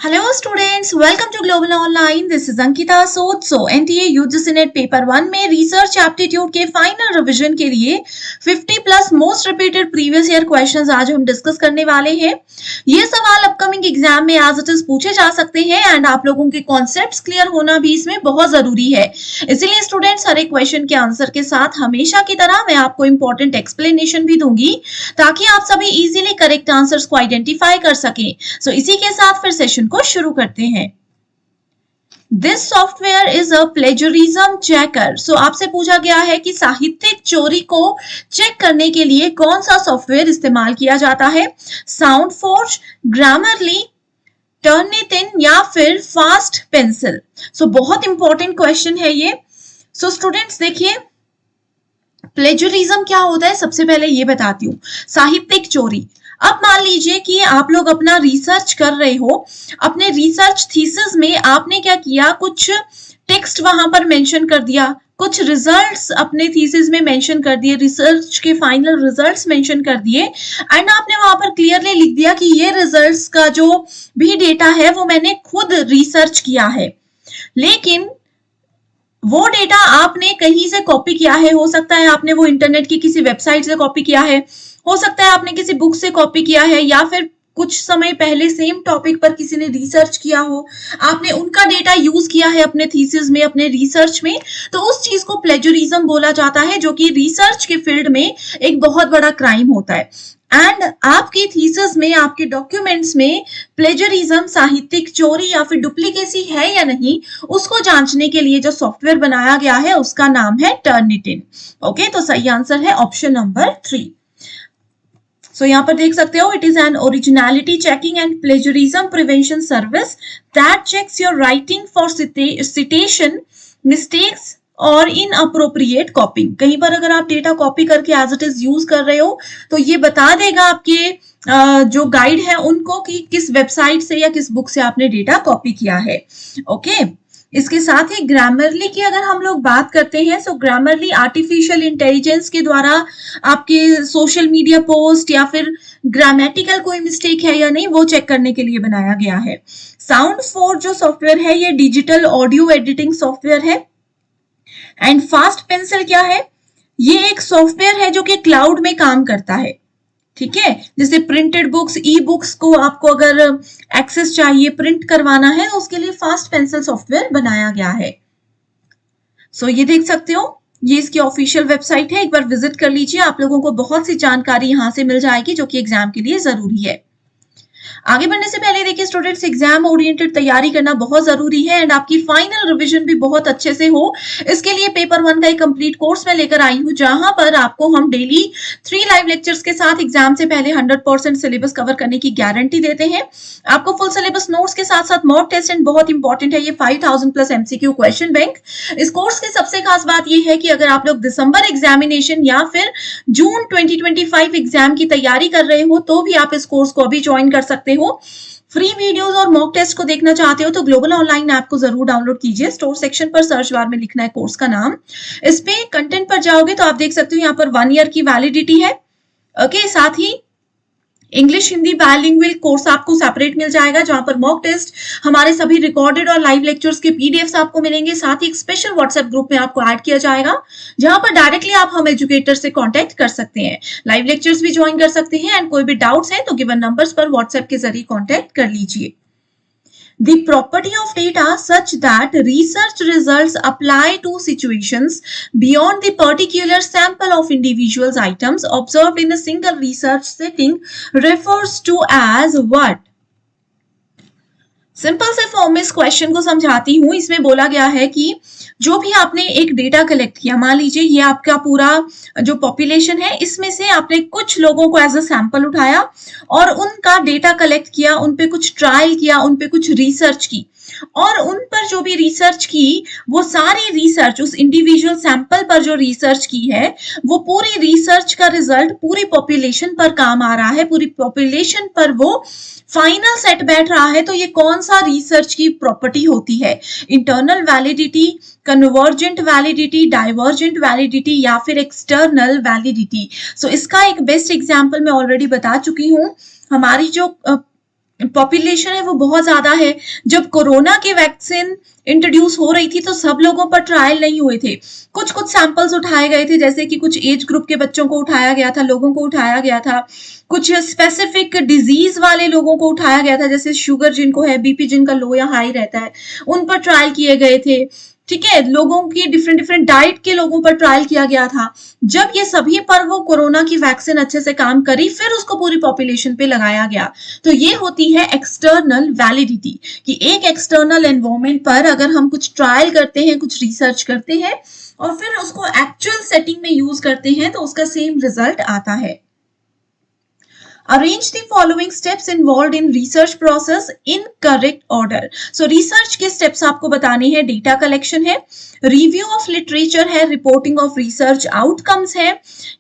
Hello students, welcome to Global Online. This is Ankita Sood. So NTA UGC net paper 1 में research aptitude के final revision के लिए 50 plus most repeated previous year questions आज हम discuss करने वाले हैं। ये सवाल अपकमिंग एग्जाम में एज इट इज पूछे जा सकते हैं एंड आप लोगों के कॉन्सेप्ट्स क्लियर होना भी इसमें बहुत जरूरी है। इसीलिए स्टूडेंट्स हर एक क्वेश्चन के आंसर के साथ हमेशा की तरह मैं आपको इंपॉर्टेंट एक्सप्लेनेशन भी दूंगी ताकि आप सभी इजीली करेक्ट आंसर्स को आइडेंटिफाई कर सकें। सो इसी के साथ फिर सेशन को शुरू करते हैं। This software is a plagiarism checker. So आपसे पूछा गया है कि साहित्यिक चोरी को चेक करने के लिए कौन सा सॉफ्टवेयर इस्तेमाल किया जाता है, साउंड फोर्ज, ग्रामरली, टर्निटिन या फिर फास्ट पेंसिल। सो बहुत इंपॉर्टेंट क्वेश्चन है ये। सो स्टूडेंट्स देखिए प्लेजरिज्म क्या होता है, सबसे पहले ये बताती हूँ। साहित्यिक चोरी, अब मान लीजिए कि आप लोग अपना रिसर्च कर रहे हो, अपने रिसर्च थीसिस में आपने क्या किया, कुछ टेक्स्ट वहां पर मेंशन कर दिया, कुछ रिजल्ट्स अपने थीसिस में मेंशन कर दिए, रिसर्च के फाइनल रिजल्ट्स मेंशन कर दिए एंड आपने वहां पर क्लियरली लिख दिया कि ये रिजल्ट्स का जो भी डेटा है वो मैंने खुद रिसर्च किया है। लेकिन वो डेटा आपने कहीं से कॉपी किया है, हो सकता है आपने वो इंटरनेट की किसी वेबसाइट से कॉपी किया है, हो सकता है आपने किसी बुक से कॉपी किया है या फिर कुछ समय पहले सेम टॉपिक पर किसी ने रिसर्च किया हो, आपने उनका डेटा यूज किया है अपने थीसिस में, अपने रिसर्च में, तो उस चीज को प्लेजरिज्म बोला जाता है, जो कि रिसर्च के फील्ड में एक बहुत बड़ा क्राइम होता है। एंड आपकी थीसिस में, आपके डॉक्यूमेंट्स में प्लेजरिज्म, साहित्यिक चोरी या फिर डुप्लीकेसी है या नहीं, उसको जांचने के लिए जो सॉफ्टवेयर बनाया गया है उसका नाम है टर्निटिन। ओके, तो सही आंसर है ऑप्शन नंबर 3। सो यहाँ पर देख सकते हो, it is an originality checking and plagiarism prevention service that checks your writing for citation, mistakes और इनअप्रोप्रिएट कॉपिंग। कहीं पर अगर आप डेटा कॉपी करके एज इट इज यूज कर रहे हो तो ये बता देगा आपके जो गाइड है उनको कि किस वेबसाइट से या किस बुक से आपने डेटा कॉपी किया है। ओके, इसके साथ ही ग्रामरली की अगर हम लोग बात करते हैं, सो ग्रामरली आर्टिफिशियल इंटेलिजेंस के द्वारा आपके सोशल मीडिया पोस्ट या फिर ग्रामेटिकल कोई मिस्टेक है या नहीं वो चेक करने के लिए बनाया गया है। साउंड फोर्ज जो सॉफ्टवेयर है ये डिजिटल ऑडियो एडिटिंग सॉफ्टवेयर है। एंड फास्ट पेंसिल क्या है, ये एक सॉफ्टवेयर है जो कि क्लाउड में काम करता है। ठीक है, जैसे प्रिंटेड बुक्स, ई बुक्स को आपको अगर एक्सेस चाहिए, प्रिंट करवाना है, तो उसके लिए फास्ट पेंसिल सॉफ्टवेयर बनाया गया है। सो ये देख सकते हो, ये इसकी ऑफिशियल वेबसाइट है, एक बार विजिट कर लीजिए, आप लोगों को बहुत सी जानकारी यहां से मिल जाएगी जो कि एग्जाम के लिए जरूरी है। आगे बढ़ने से पहले देखिए स्टूडेंट्स, एग्जाम ओरिएंटेड तैयारी करना बहुत जरूरी है एंड आपकी फाइनल रिवीजन भी बहुत अच्छे से हो, इसके लिए पेपर 1 का एक कंप्लीट कोर्स मैं लेकर आई हूं, जहां पर आपको हम डेली 3 लाइव लेक्चर्स के साथ एग्जाम से पहले 100% सिलेबस कवर करने की गारंटी देते हैं। आपको फुल सिलेबस नोट्स के साथ साथ मॉक टेस्ट एंड बहुत इंपॉर्टेंट है ये 5000 प्लस एमसीक्यू क्वेश्चन बैंक। इस कोर्स की सबसे खास बात यह है कि अगर आप लोग दिसंबर एग्जामिनेशन या फिर जून 2025 एग्जाम की तैयारी कर रहे हो तो भी आप इस कोर्स को अभी ज्वाइन कर सकते हो। फ्री वीडियोस और मॉक टेस्ट को देखना चाहते हो तो ग्लोबल ऑनलाइन ऐप को जरूर डाउनलोड कीजिए। स्टोर सेक्शन पर सर्च बार में लिखना है कोर्स का नाम, इस पे कंटेंट पर जाओगे तो आप देख सकते हो यहाँ पर 1 ईयर की वैलिडिटी है। ओके, साथ ही इंग्लिश हिंदी बायलिंगुअल कोर्स आपको सेपरेट मिल जाएगा, जहां पर मॉक टेस्ट, हमारे सभी रिकॉर्डेड और लाइव लेक्चर्स के पीडीएफ्स आपको मिलेंगे। साथ ही एक स्पेशल व्हाट्सएप ग्रुप में आपको ऐड किया जाएगा, जहां पर डायरेक्टली आप हम एजुकेटर से कांटेक्ट कर सकते हैं, लाइव लेक्चर्स भी ज्वाइन कर सकते हैं एंड कोई भी डाउट्स है तो गिवन नंबर्स पर व्हाट्सएप के जरिए कांटेक्ट कर लीजिए। The property of data such that research results apply to situations beyond the particular sample of individuals items observed in a single research setting refers to as what? Simple से form में इस question को समझाती हूं। इसमें बोला गया है कि जो भी आपने एक डेटा कलेक्ट किया, मान लीजिए ये आपका पूरा जो पॉपुलेशन है, इसमें से आपने कुछ लोगों को एज अ सैंपल उठाया और उनका डेटा कलेक्ट किया, उन पे कुछ ट्रायल किया, उन पे कुछ रिसर्च की और उन पर जो भी रिसर्च की वो सारी रिसर्च, उस इंडिविजुअल सैंपल पर जो रिसर्च की है वो पूरी रिसर्च का रिजल्ट पूरी पॉपुलेशन पर काम आ रहा है, पूरी पॉपुलेशन पर वो फाइनल सेट बैठ रहा है। तो ये कौन सा रिसर्च की प्रॉपर्टी होती है, internal validity, convergent validity, divergent validity या फिर एक्सटर्नल वैलिडिटी। सो इसका एक बेस्ट एग्जांपल मैं ऑलरेडी बता चुकी हूं। हमारी जो पॉपुलेशन है वो बहुत ज्यादा है। जब कोरोना की वैक्सीन इंट्रोड्यूस हो रही थी तो सब लोगों पर ट्रायल नहीं हुए थे, कुछ कुछ सैंपल्स उठाए गए थे, जैसे कि कुछ एज ग्रुप के बच्चों को उठाया गया था, लोगों को उठाया गया था, कुछ स्पेसिफिक डिजीज वाले लोगों को उठाया गया था, जैसे शुगर जिनको है, बीपी जिनका लो या हाई रहता है, उन पर ट्रायल किए गए थे। ठीक है, लोगों की डिफरेंट डिफरेंट डाइट के लोगों पर ट्रायल किया गया था। जब ये सभी पर वो कोरोना की वैक्सीन अच्छे से काम करी, फिर उसको पूरी पॉपुलेशन पे लगाया गया। तो ये होती है एक्सटर्नल वैलिडिटी, कि एक एक्सटर्नल एनवायरमेंट पर अगर हम कुछ ट्रायल करते हैं, कुछ रिसर्च करते हैं और फिर उसको एक्चुअल सेटिंग में यूज करते हैं तो उसका सेम रिजल्ट आता है। Arrange the following steps involved in research process in correct order. So research के steps आपको बताने हैं, data collection है, review of literature है, reporting of research outcomes है,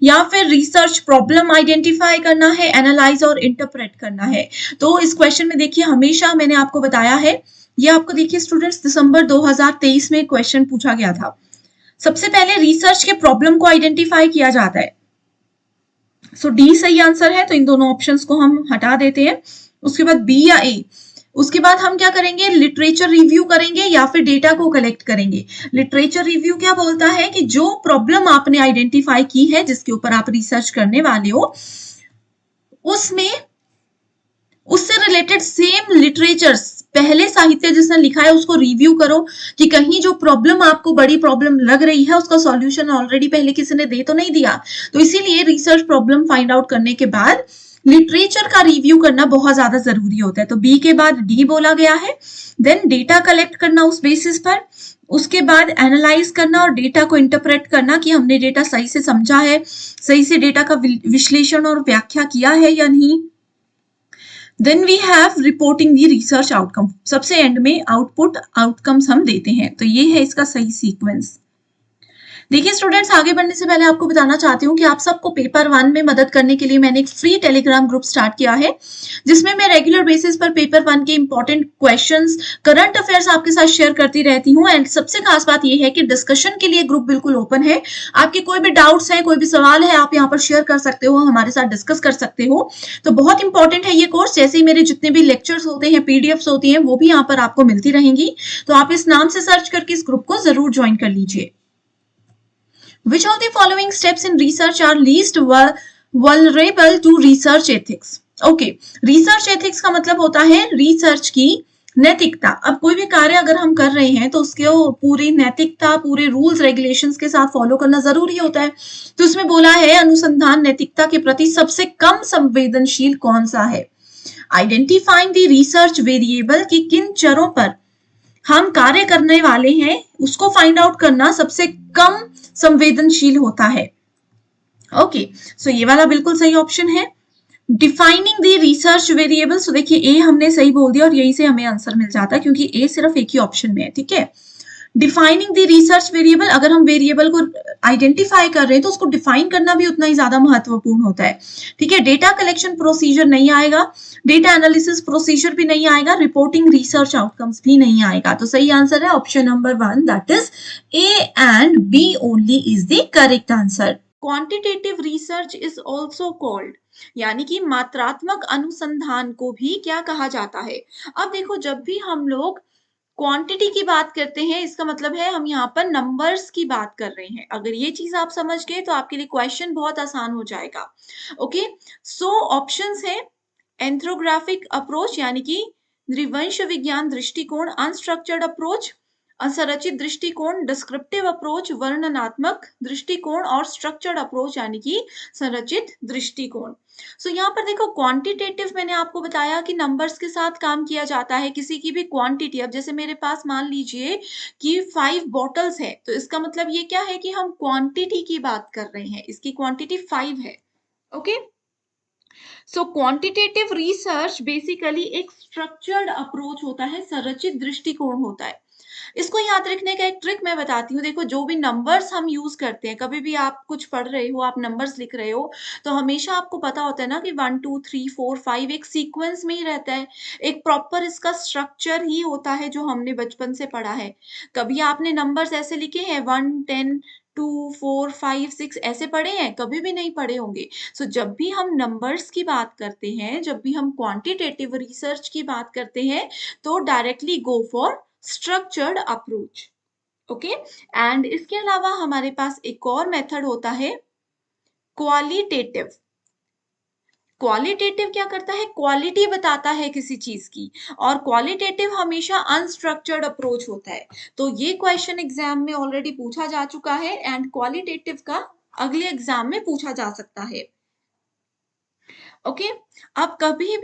या फिर research problem identify करना है, analyze और interpret करना है। तो इस क्वेश्चन में देखिए, हमेशा मैंने आपको बताया है, ये आपको देखिए स्टूडेंट्स दिसंबर 2023 में क्वेश्चन पूछा गया था। सबसे पहले रिसर्च के प्रॉब्लम को आइडेंटिफाई किया जाता है। सो डी सही आंसर है, तो इन दोनों ऑप्शंस को हम हटा देते हैं। उसके बाद बी या ए, उसके बाद हम क्या करेंगे, लिटरेचर रिव्यू करेंगे या फिर डेटा को कलेक्ट करेंगे। लिटरेचर रिव्यू क्या बोलता है कि जो प्रॉब्लम आपने आइडेंटिफाई की है, जिसके ऊपर आप रिसर्च करने वाले हो, उसमें उससे रिलेटेड सेम लिटरेचर, पहले साहित्य जिसने लिखा है उसको रिव्यू करो कि कहीं जो प्रॉब्लम आपको बड़ी प्रॉब्लम लग रही है उसका सॉल्यूशन ऑलरेडी पहले किसी ने दे तो नहीं दिया। तो इसीलिए रिसर्च प्रॉब्लम फाइंड आउट करने के बाद लिटरेचर का रिव्यू करना बहुत ज्यादा जरूरी होता है। तो बी के बाद डी बोला गया है। देन डेटा कलेक्ट करना उस बेसिस पर, उसके बाद एनालाइज करना और डेटा को इंटरप्रेट करना कि हमने डेटा सही से समझा है, सही से डेटा का विश्लेषण और व्याख्या किया है या नहीं। Then we have reporting the research outcome, सबसे एंड में आउटपुट आउटकम्स हम देते हैं। तो ये है इसका सही सीक्वेंस। देखिए स्टूडेंट्स, आगे बढ़ने से पहले आपको बताना चाहती हूँ कि आप सबको पेपर 1 में मदद करने के लिए मैंने एक फ्री टेलीग्राम ग्रुप स्टार्ट किया है, जिसमें मैं रेगुलर बेसिस पर पेपर 1 के इंपॉर्टेंट क्वेश्चंस, करंट अफेयर्स आपके साथ शेयर करती रहती हूँ। एंड सबसे खास बात यह है कि डिस्कशन के लिए ग्रुप बिल्कुल ओपन है। आपके कोई भी डाउट्स हैं, कोई भी सवाल है, आप यहाँ पर शेयर कर सकते हो, हमारे साथ डिस्कस कर सकते हो। तो बहुत इंपॉर्टेंट है ये कोर्स। जैसे ही मेरे जितने भी लेक्चर्स होते हैं, पीडीएफ्स होती हैं, वो भी यहाँ पर आपको मिलती रहेंगी। तो आप इस नाम से सर्च करके इस ग्रुप को जरूर ज्वाइन कर लीजिए। Which of the following steps in research are least vulnerable to research ethics? Okay, research ethics का मतलब होता है रिसर्च की नैतिकता। अब कोई भी कार्य अगर हम कर रहे हैं तो उसके पूरी नैतिकता, पूरे रूल्स रेगुलेशंस के साथ फॉलो करना जरूरी होता है। तो इसमें बोला है अनुसंधान नैतिकता के प्रति सबसे कम संवेदनशील कौन सा है। आइडेंटिफाइंग द रिसर्च वेरिएबल की किन चरों पर हम कार्य करने वाले हैं उसको फाइंड आउट करना सबसे कम संवेदनशील होता है। ओके, सो ये वाला बिल्कुल सही ऑप्शन है। डिफाइनिंग द रिसर्च वेरिएबल, सो देखिए ए हमने सही बोल दिया और यही से हमें आंसर मिल जाता है, क्योंकि ए सिर्फ एक ही ऑप्शन में है। ठीक है, डिफाइनिंग द रिसर्च वेरिएबल, अगर हम वेरिएबल को आइडेंटिफाई कर रहे हैं तो उसको डिफाइन करना भी उतना ही ज्यादा महत्वपूर्ण होता है। ठीक है, डेटा कलेक्शन प्रोसीजर नहीं आएगा, डेटा एनालिसिस प्रोसीजर भी नहीं आएगा, रिपोर्टिंग रिसर्च आउटकम्स भी नहीं आएगा। तो सही आंसर है option number 1, that is A and B only is the correct answer. Quantitative research is also called, यानी कि मात्रात्मक अनुसंधान को भी क्या कहा जाता है। अब देखो, जब भी हम लोग क्वांटिटी की बात करते हैं, इसका मतलब है हम यहाँ पर नंबर्स की बात कर रहे हैं। अगर ये चीज आप समझ गए तो आपके लिए क्वेश्चन बहुत आसान हो जाएगा। ओके, सो ऑप्शंस है एंथ्रोग्राफिक अप्रोच यानी कि नृवंश विज्ञान दृष्टिकोण, अनस्ट्रक्चर्ड अप्रोच असंरचित दृष्टिकोण, डिस्क्रिप्टिव अप्रोच वर्णनात्मक दृष्टिकोण, और स्ट्रक्चर्ड अप्रोच यानी कि संरचित दृष्टिकोण। सो यहाँ पर देखो, क्वांटिटेटिव मैंने आपको बताया कि नंबर्स के साथ काम किया जाता है। किसी की भी क्वांटिटी, अब जैसे मेरे पास मान लीजिए कि 5 बॉटल्स है, तो इसका मतलब ये क्या है कि हम क्वांटिटी की बात कर रहे हैं, इसकी क्वांटिटी 5 है। ओके, सो क्वांटिटेटिव रिसर्च बेसिकली एक स्ट्रक्चर्ड अप्रोच होता है, संरचित दृष्टिकोण होता है। इसको याद रखने का एक ट्रिक मैं बताती हूँ। देखो, जो भी नंबर्स हम यूज करते हैं, कभी भी आप कुछ पढ़ रहे हो, आप नंबर्स लिख रहे हो, तो हमेशा आपको पता होता है ना कि 1 2 3 4 5 एक सीक्वेंस में ही रहता है, एक प्रॉपर इसका स्ट्रक्चर ही होता है जो हमने बचपन से पढ़ा है। कभी आपने नंबर्स ऐसे लिखे हैं 1 10 2, 4, 5, 6 ऐसे पढ़े हैं? कभी भी नहीं पढ़े होंगे। सो जब भी हम नंबर्स की बात करते हैं, जब भी हम क्वांटिटेटिव रिसर्च की बात करते हैं, तो directly go for structured approach. Okay, and इसके अलावा हमारे पास एक और मेथड होता है क्वालिटेटिव। क्वालिटेटिव क्या करता है? क्वालिटी बताता है किसी चीज की, और क्वालिटेटिव हमेशा अनस्ट्रक्चर्ड अप्रोच होता है। तो ये क्वेश्चन एग्जाम में ऑलरेडी पूछा जा चुका है, एंड क्वालिटेटिव का अगले एग्जाम में पूछा जा सकता है। ओके, अब कभी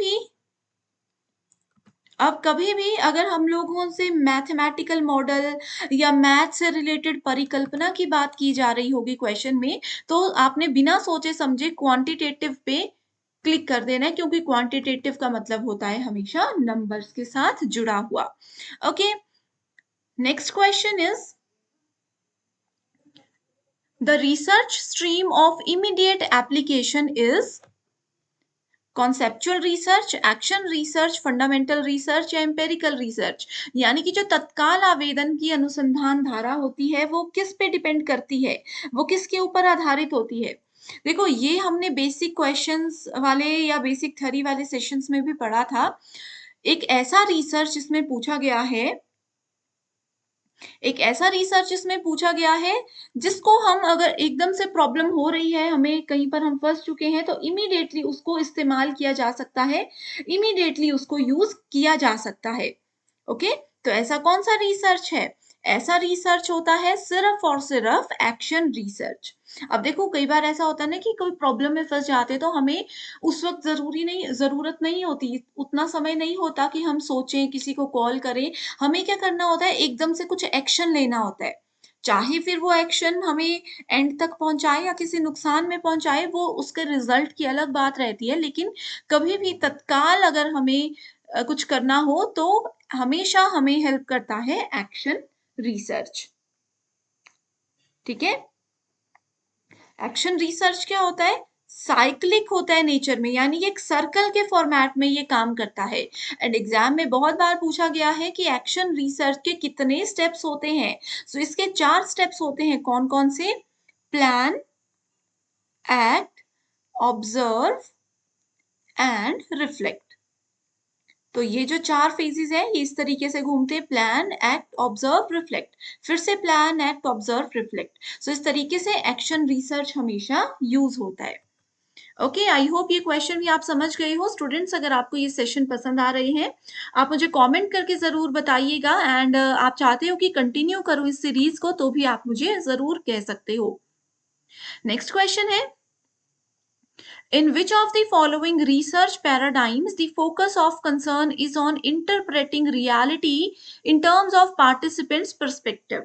भी अगर हम लोगों से मैथमेटिकल मॉडल या मैथ से रिलेटेड परिकल्पना की बात की जा रही होगी क्वेश्चन में, तो आपने बिना सोचे समझे क्वांटिटेटिव पे क्लिक कर देना है, क्योंकि क्वांटिटेटिव का मतलब होता है हमेशा नंबर्स के साथ जुड़ा हुआ। Okay, next question is the research stream of immediate application is conceptual research, action research, fundamental research या एम्पेरिकल रिसर्च। यानी कि जो तत्काल आवेदन की अनुसंधान धारा होती है वो किस पे डिपेंड करती है, वो किसके ऊपर आधारित होती है। देखो, ये हमने बेसिक क्वेश्चंस वाले या बेसिक थ्योरी वाले सेशंस में भी पढ़ा था। एक ऐसा रिसर्च इसमें पूछा गया है, एक ऐसा रिसर्च इसमें पूछा गया है जिसको हम अगर एकदम से प्रॉब्लम हो रही है, हमें कहीं पर हम फंस चुके हैं, तो इमीडिएटली उसको इस्तेमाल किया जा सकता है, इमीडिएटली उसको यूज किया जा सकता है। ओके, तो ऐसा कौन सा रिसर्च है? ऐसा रिसर्च होता है सिर्फ और सिर्फ एक्शन रिसर्च। अब देखो, कई बार ऐसा होता है ना कि कोई प्रॉब्लम में फंस जाते हैं, तो हमें उस वक्त जरूरत नहीं होती, उतना समय नहीं होता कि हम सोचें, किसी को कॉल करें। हमें क्या करना होता है? एकदम से कुछ एक्शन लेना होता है। चाहे फिर वो एक्शन हमें एंड तक पहुंचाए या किसी नुकसान में पहुंचाए, वो उसके रिजल्ट की अलग बात रहती है। लेकिन कभी भी तत्काल अगर हमें कुछ करना हो, तो हमेशा हमें हेल्प करता है एक्शन रिसर्च। ठीक है, एक्शन रिसर्च क्या होता है? साइक्लिक होता है नेचर में, यानी एक सर्कल के फॉर्मेट में ये काम करता है। एंड एग्जाम में बहुत बार पूछा गया है कि एक्शन रिसर्च के कितने स्टेप्स होते हैं। सो इसके 4 स्टेप्स होते हैं। कौन कौन से? Plan, act, observe and reflect. तो ये जो 4 फेजेस है, ये इस तरीके से घूमते हैं: प्लान, एक्ट, ऑब्जर्व, रिफ्लेक्ट। फिर से प्लान, एक्ट, ऑब्जर्व, रिफ्लेक्ट। सो इस तरीके से एक्शन रिसर्च हमेशा यूज होता है। ओके, आई होप ये क्वेश्चन भी आप समझ गए हो। स्टूडेंट्स, अगर आपको ये सेशन पसंद आ रहे हैं, आप मुझे कमेंट करके जरूर बताइएगा, एंड आप चाहते हो कि कंटिन्यू करूं इस सीरीज को, तो भी आप मुझे जरूर कह सकते हो। नेक्स्ट क्वेश्चन है, in which of the following research paradigms the focus of concern is on interpreting reality in terms of participants' perspective?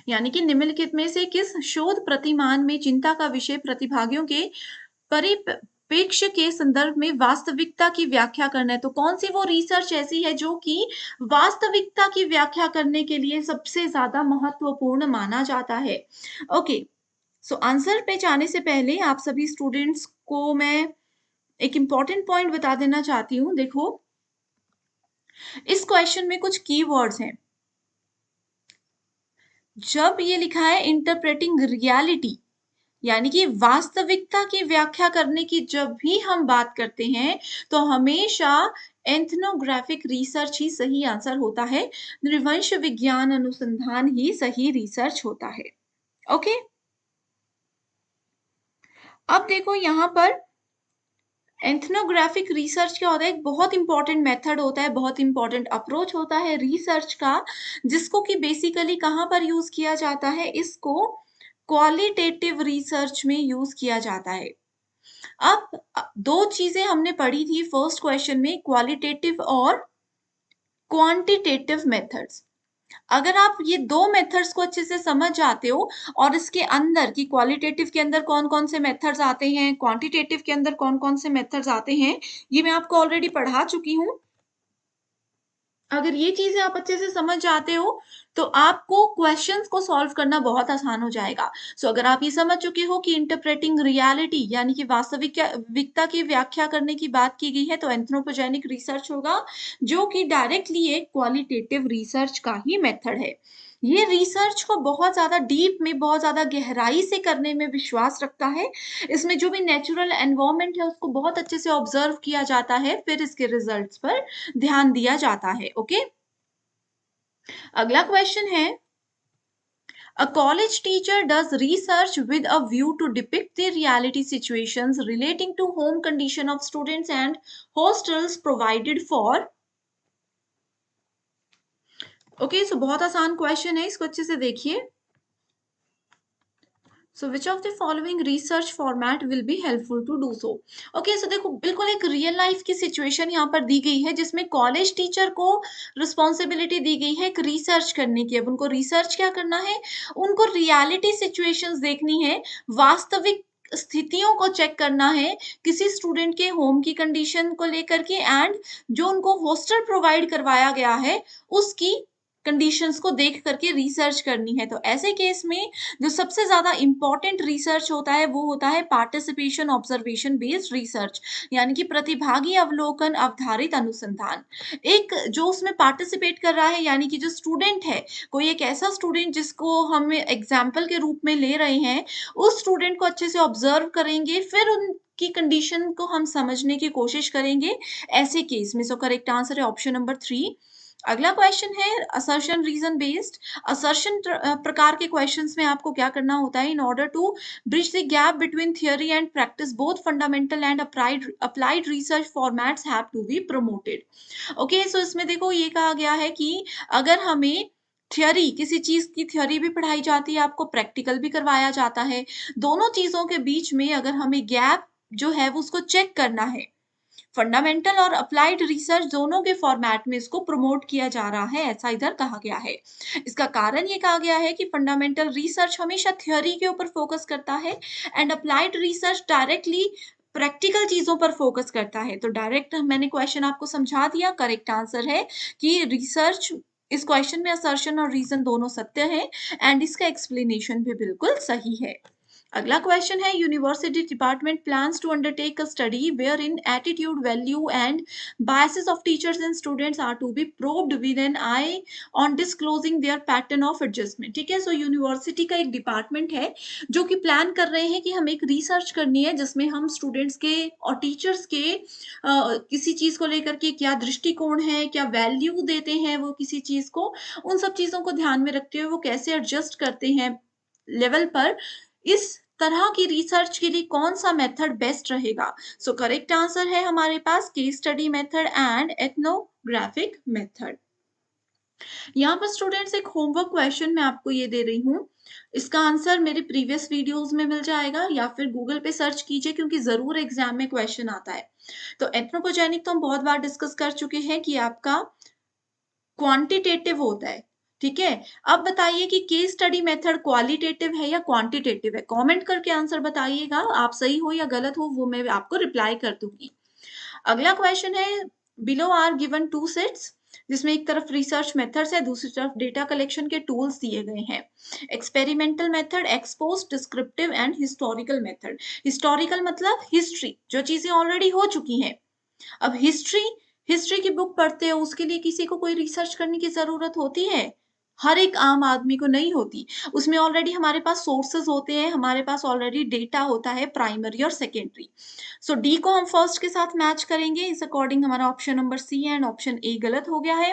यानी कि निम्नलिखित में से किस शोध प्रतिमान में चिंता का विषय प्रतिभागियों के परिप्रेक्ष्य के संदर्भ में वास्तविकता की व्याख्या करना है? तो कौन सी वो रिसर्च ऐसी है जो कि वास्तविकता की व्याख्या करने के लिए सबसे ज्यादा महत्वपूर्ण माना जाता है? ओके, सो आंसर पे जाने से पहले आप सभी स्टूडेंट्स को मैं एक इंपॉर्टेंट पॉइंट बता देना चाहती हूँ। देखो, इस क्वेश्चन में कुछ कीवर्ड्स हैं। जब ये लिखा है इंटरप्रेटिंग रियलिटी, यानी कि वास्तविकता की व्याख्या करने की जब भी हम बात करते हैं, तो हमेशा एथनोग्राफिक रिसर्च ही सही आंसर होता है। नृवंश विज्ञान अनुसंधान ही सही रिसर्च होता है। ओके, अब देखो यहाँ पर एथनोग्राफिक रिसर्च क्या होता है? एक बहुत इंपॉर्टेंट मेथड होता है, बहुत इंपॉर्टेंट अप्रोच होता है रिसर्च का, जिसको कि बेसिकली कहाँ पर यूज किया जाता है? इसको क्वालिटेटिव रिसर्च में यूज किया जाता है। अब दो चीजें हमने पढ़ी थी फर्स्ट क्वेश्चन में, क्वालिटेटिव और क्वांटिटेटिव मेथड्स। अगर आप ये दो मेथड्स को अच्छे से समझ जाते हो, और इसके अंदर की क्वालिटेटिव के अंदर कौन कौन से मेथड्स आते हैं, क्वांटिटेटिव के अंदर कौन कौन से मेथड्स आते हैं, ये मैं आपको ऑलरेडी पढ़ा चुकी हूँ। अगर ये चीजें आप अच्छे से समझ जाते हो, तो आपको क्वेश्चंस को सॉल्व करना बहुत आसान हो जाएगा। सो अगर आप ये समझ चुके हो कि इंटरप्रेटिंग रियलिटी यानी कि वास्तविकता की व्याख्या करने की बात की गई है, तो एंथ्रोपोजेनिक रिसर्च होगा, जो कि डायरेक्टली एक क्वालिटेटिव रिसर्च का ही मेथड है। ये रिसर्च को बहुत ज़्यादा डीप में, बहुत ज़्यादा गहराई से करने में विश्वास रखता है। इसमें जो भी नेचुरल एनवायरनमेंट है उसको बहुत अच्छे से ऑब्जर्व किया जाता है, फिर इसके रिजल्ट्स पर ध्यान दिया जाता है। ओके, अगला क्वेश्चन है, a college teacher does research with a view to depict the reality situations relating to home condition of students and hostels provided for. Okay, so बहुत आसान क्वेश्चन है, इसको अच्छे से देखिए। So which of the following research format will be helpful to do so. Okay, so देखो बिल्कुल एक रियल लाइफ की सिचुएशन यहाँ पर दी गई है, जिसमें कॉलेज टीचर को रिस्पॉन्सिबिलिटी दी गई है एक रिसर्च करने की। अब उनको रिसर्च क्या करना है, उनको रियलिटी सिचुएशंस देखनी है, वास्तविक स्थितियों को चेक करना है किसी स्टूडेंट के होम की कंडीशन को लेकर के, एंड जो उनको हॉस्टल प्रोवाइड करवाया गया है उसकी कंडीशंस को देख करके रिसर्च करनी है। तो ऐसे केस में जो सबसे ज़्यादा इम्पोर्टेंट रिसर्च होता है वो होता है पार्टिसिपेशन ऑब्जर्वेशन बेस्ड रिसर्च, यानी कि प्रतिभागी अवलोकन आधारित अनुसंधान। एक जो उसमें पार्टिसिपेट कर रहा है यानी कि जो स्टूडेंट है, कोई एक ऐसा स्टूडेंट जिसको हम एग्जाम्पल के रूप में ले रहे हैं, उस स्टूडेंट को अच्छे से ऑब्जर्व करेंगे, फिर उनकी कंडीशन को हम समझने की कोशिश करेंगे ऐसे केस में। सो करेक्ट आंसर है ऑप्शन नंबर 3। अगला क्वेश्चन है असर्शन रीजन बेस्ड। असर्शन प्रकार के क्वेश्चंस में आपको क्या करना होता है, in order to bridge the gap between theory and practice both fundamental and applied research formats have to be promoted. Okay, so इसमें देखो ये कहा गया है कि अगर हमें थ्योरी, किसी चीज की थ्योरी भी पढ़ाई जाती है, आपको प्रैक्टिकल भी करवाया जाता है, दोनों चीजों के बीच में अगर हमें गैप जो है वो उसको चेक करना है, फंडामेंटल और अप्लाइड रिसर्च दोनों के फॉर्मेट में इसको प्रमोट किया जा रहा है, ऐसा इधर कहा गया है। इसका कारण ये कहा गया है कि फंडामेंटल रिसर्च हमेशा थ्योरी के ऊपर फोकस करता है and applied research directly practical चीजों पर फोकस करता है। तो डायरेक्ट मैंने क्वेश्चन आपको समझा दिया, करेक्ट आंसर है कि रिसर्च, इस क्वेश्चन में असर्शन और रीजन दोनों सत्य है एंड इसका एक्सप्लेनेशन भी बिल्कुल सही है। अगला क्वेश्चन है, university department plans to undertake a study where in attitude, value and biases of teachers and students are to be probed with an eye on disclosing their pattern of adjustment. ठीक है, so university का एक department है जो कि plan कर रहे हैं कि हम एक रिसर्च करनी है जिसमें हम स्टूडेंट्स के और टीचर्स के किसी चीज को लेकर के क्या दृष्टिकोण है, क्या वैल्यू देते हैं वो किसी चीज को, उन सब चीजों को ध्यान में रखते हुए वो कैसे एडजस्ट करते हैं लेवल पर, इस तरह की रिसर्च के लिए कौन सा मेथड बेस्ट रहेगा। सो करेक्ट आंसर है हमारे पास case study method and ethnographic method. यहाँ पर स्टूडेंट्स एक होमवर्क क्वेश्चन मैं आपको ये दे रही हूँ, इसका आंसर मेरे प्रीवियस वीडियोस में मिल जाएगा या फिर गूगल पे सर्च कीजिए, क्योंकि जरूर एग्जाम में क्वेश्चन आता है। तो एथ्रोपोजेनिक तो हम बहुत बार डिस्कस कर चुके हैं कि आपका क्वांटिटेटिव होता है। ठीक है, अब बताइए कि केस स्टडी मेथड क्वालिटेटिव है या क्वांटिटेटिव है। कमेंट करके आंसर बताइएगा, आप सही हो या गलत हो वो मैं आपको रिप्लाई कर दूंगी। अगला क्वेश्चन है, below are given two sets, जिसमें एक तरफ रिसर्च मेथड्स है, दूसरी तरफ डेटा कलेक्शन के टूल्स दिए गए हैं। Experimental method, expose, descriptive and historical method. Historical मतलब हिस्ट्री, जो चीजें ऑलरेडी हो चुकी हैं। अब हिस्ट्री की बुक पढ़ते हो, उसके लिए किसी को कोई रिसर्च करने की जरूरत होती है? हर एक आम आदमी को नहीं होती। उसमें ऑलरेडी हमारे पास सोर्सेज होते हैं, हमारे पास ऑलरेडी डेटा होता है प्राइमरी और सेकेंडरी। सो डी को हम फर्स्ट के साथ मैच करेंगे, इस अकॉर्डिंग हमारा option number C and option A गलत हो गया है।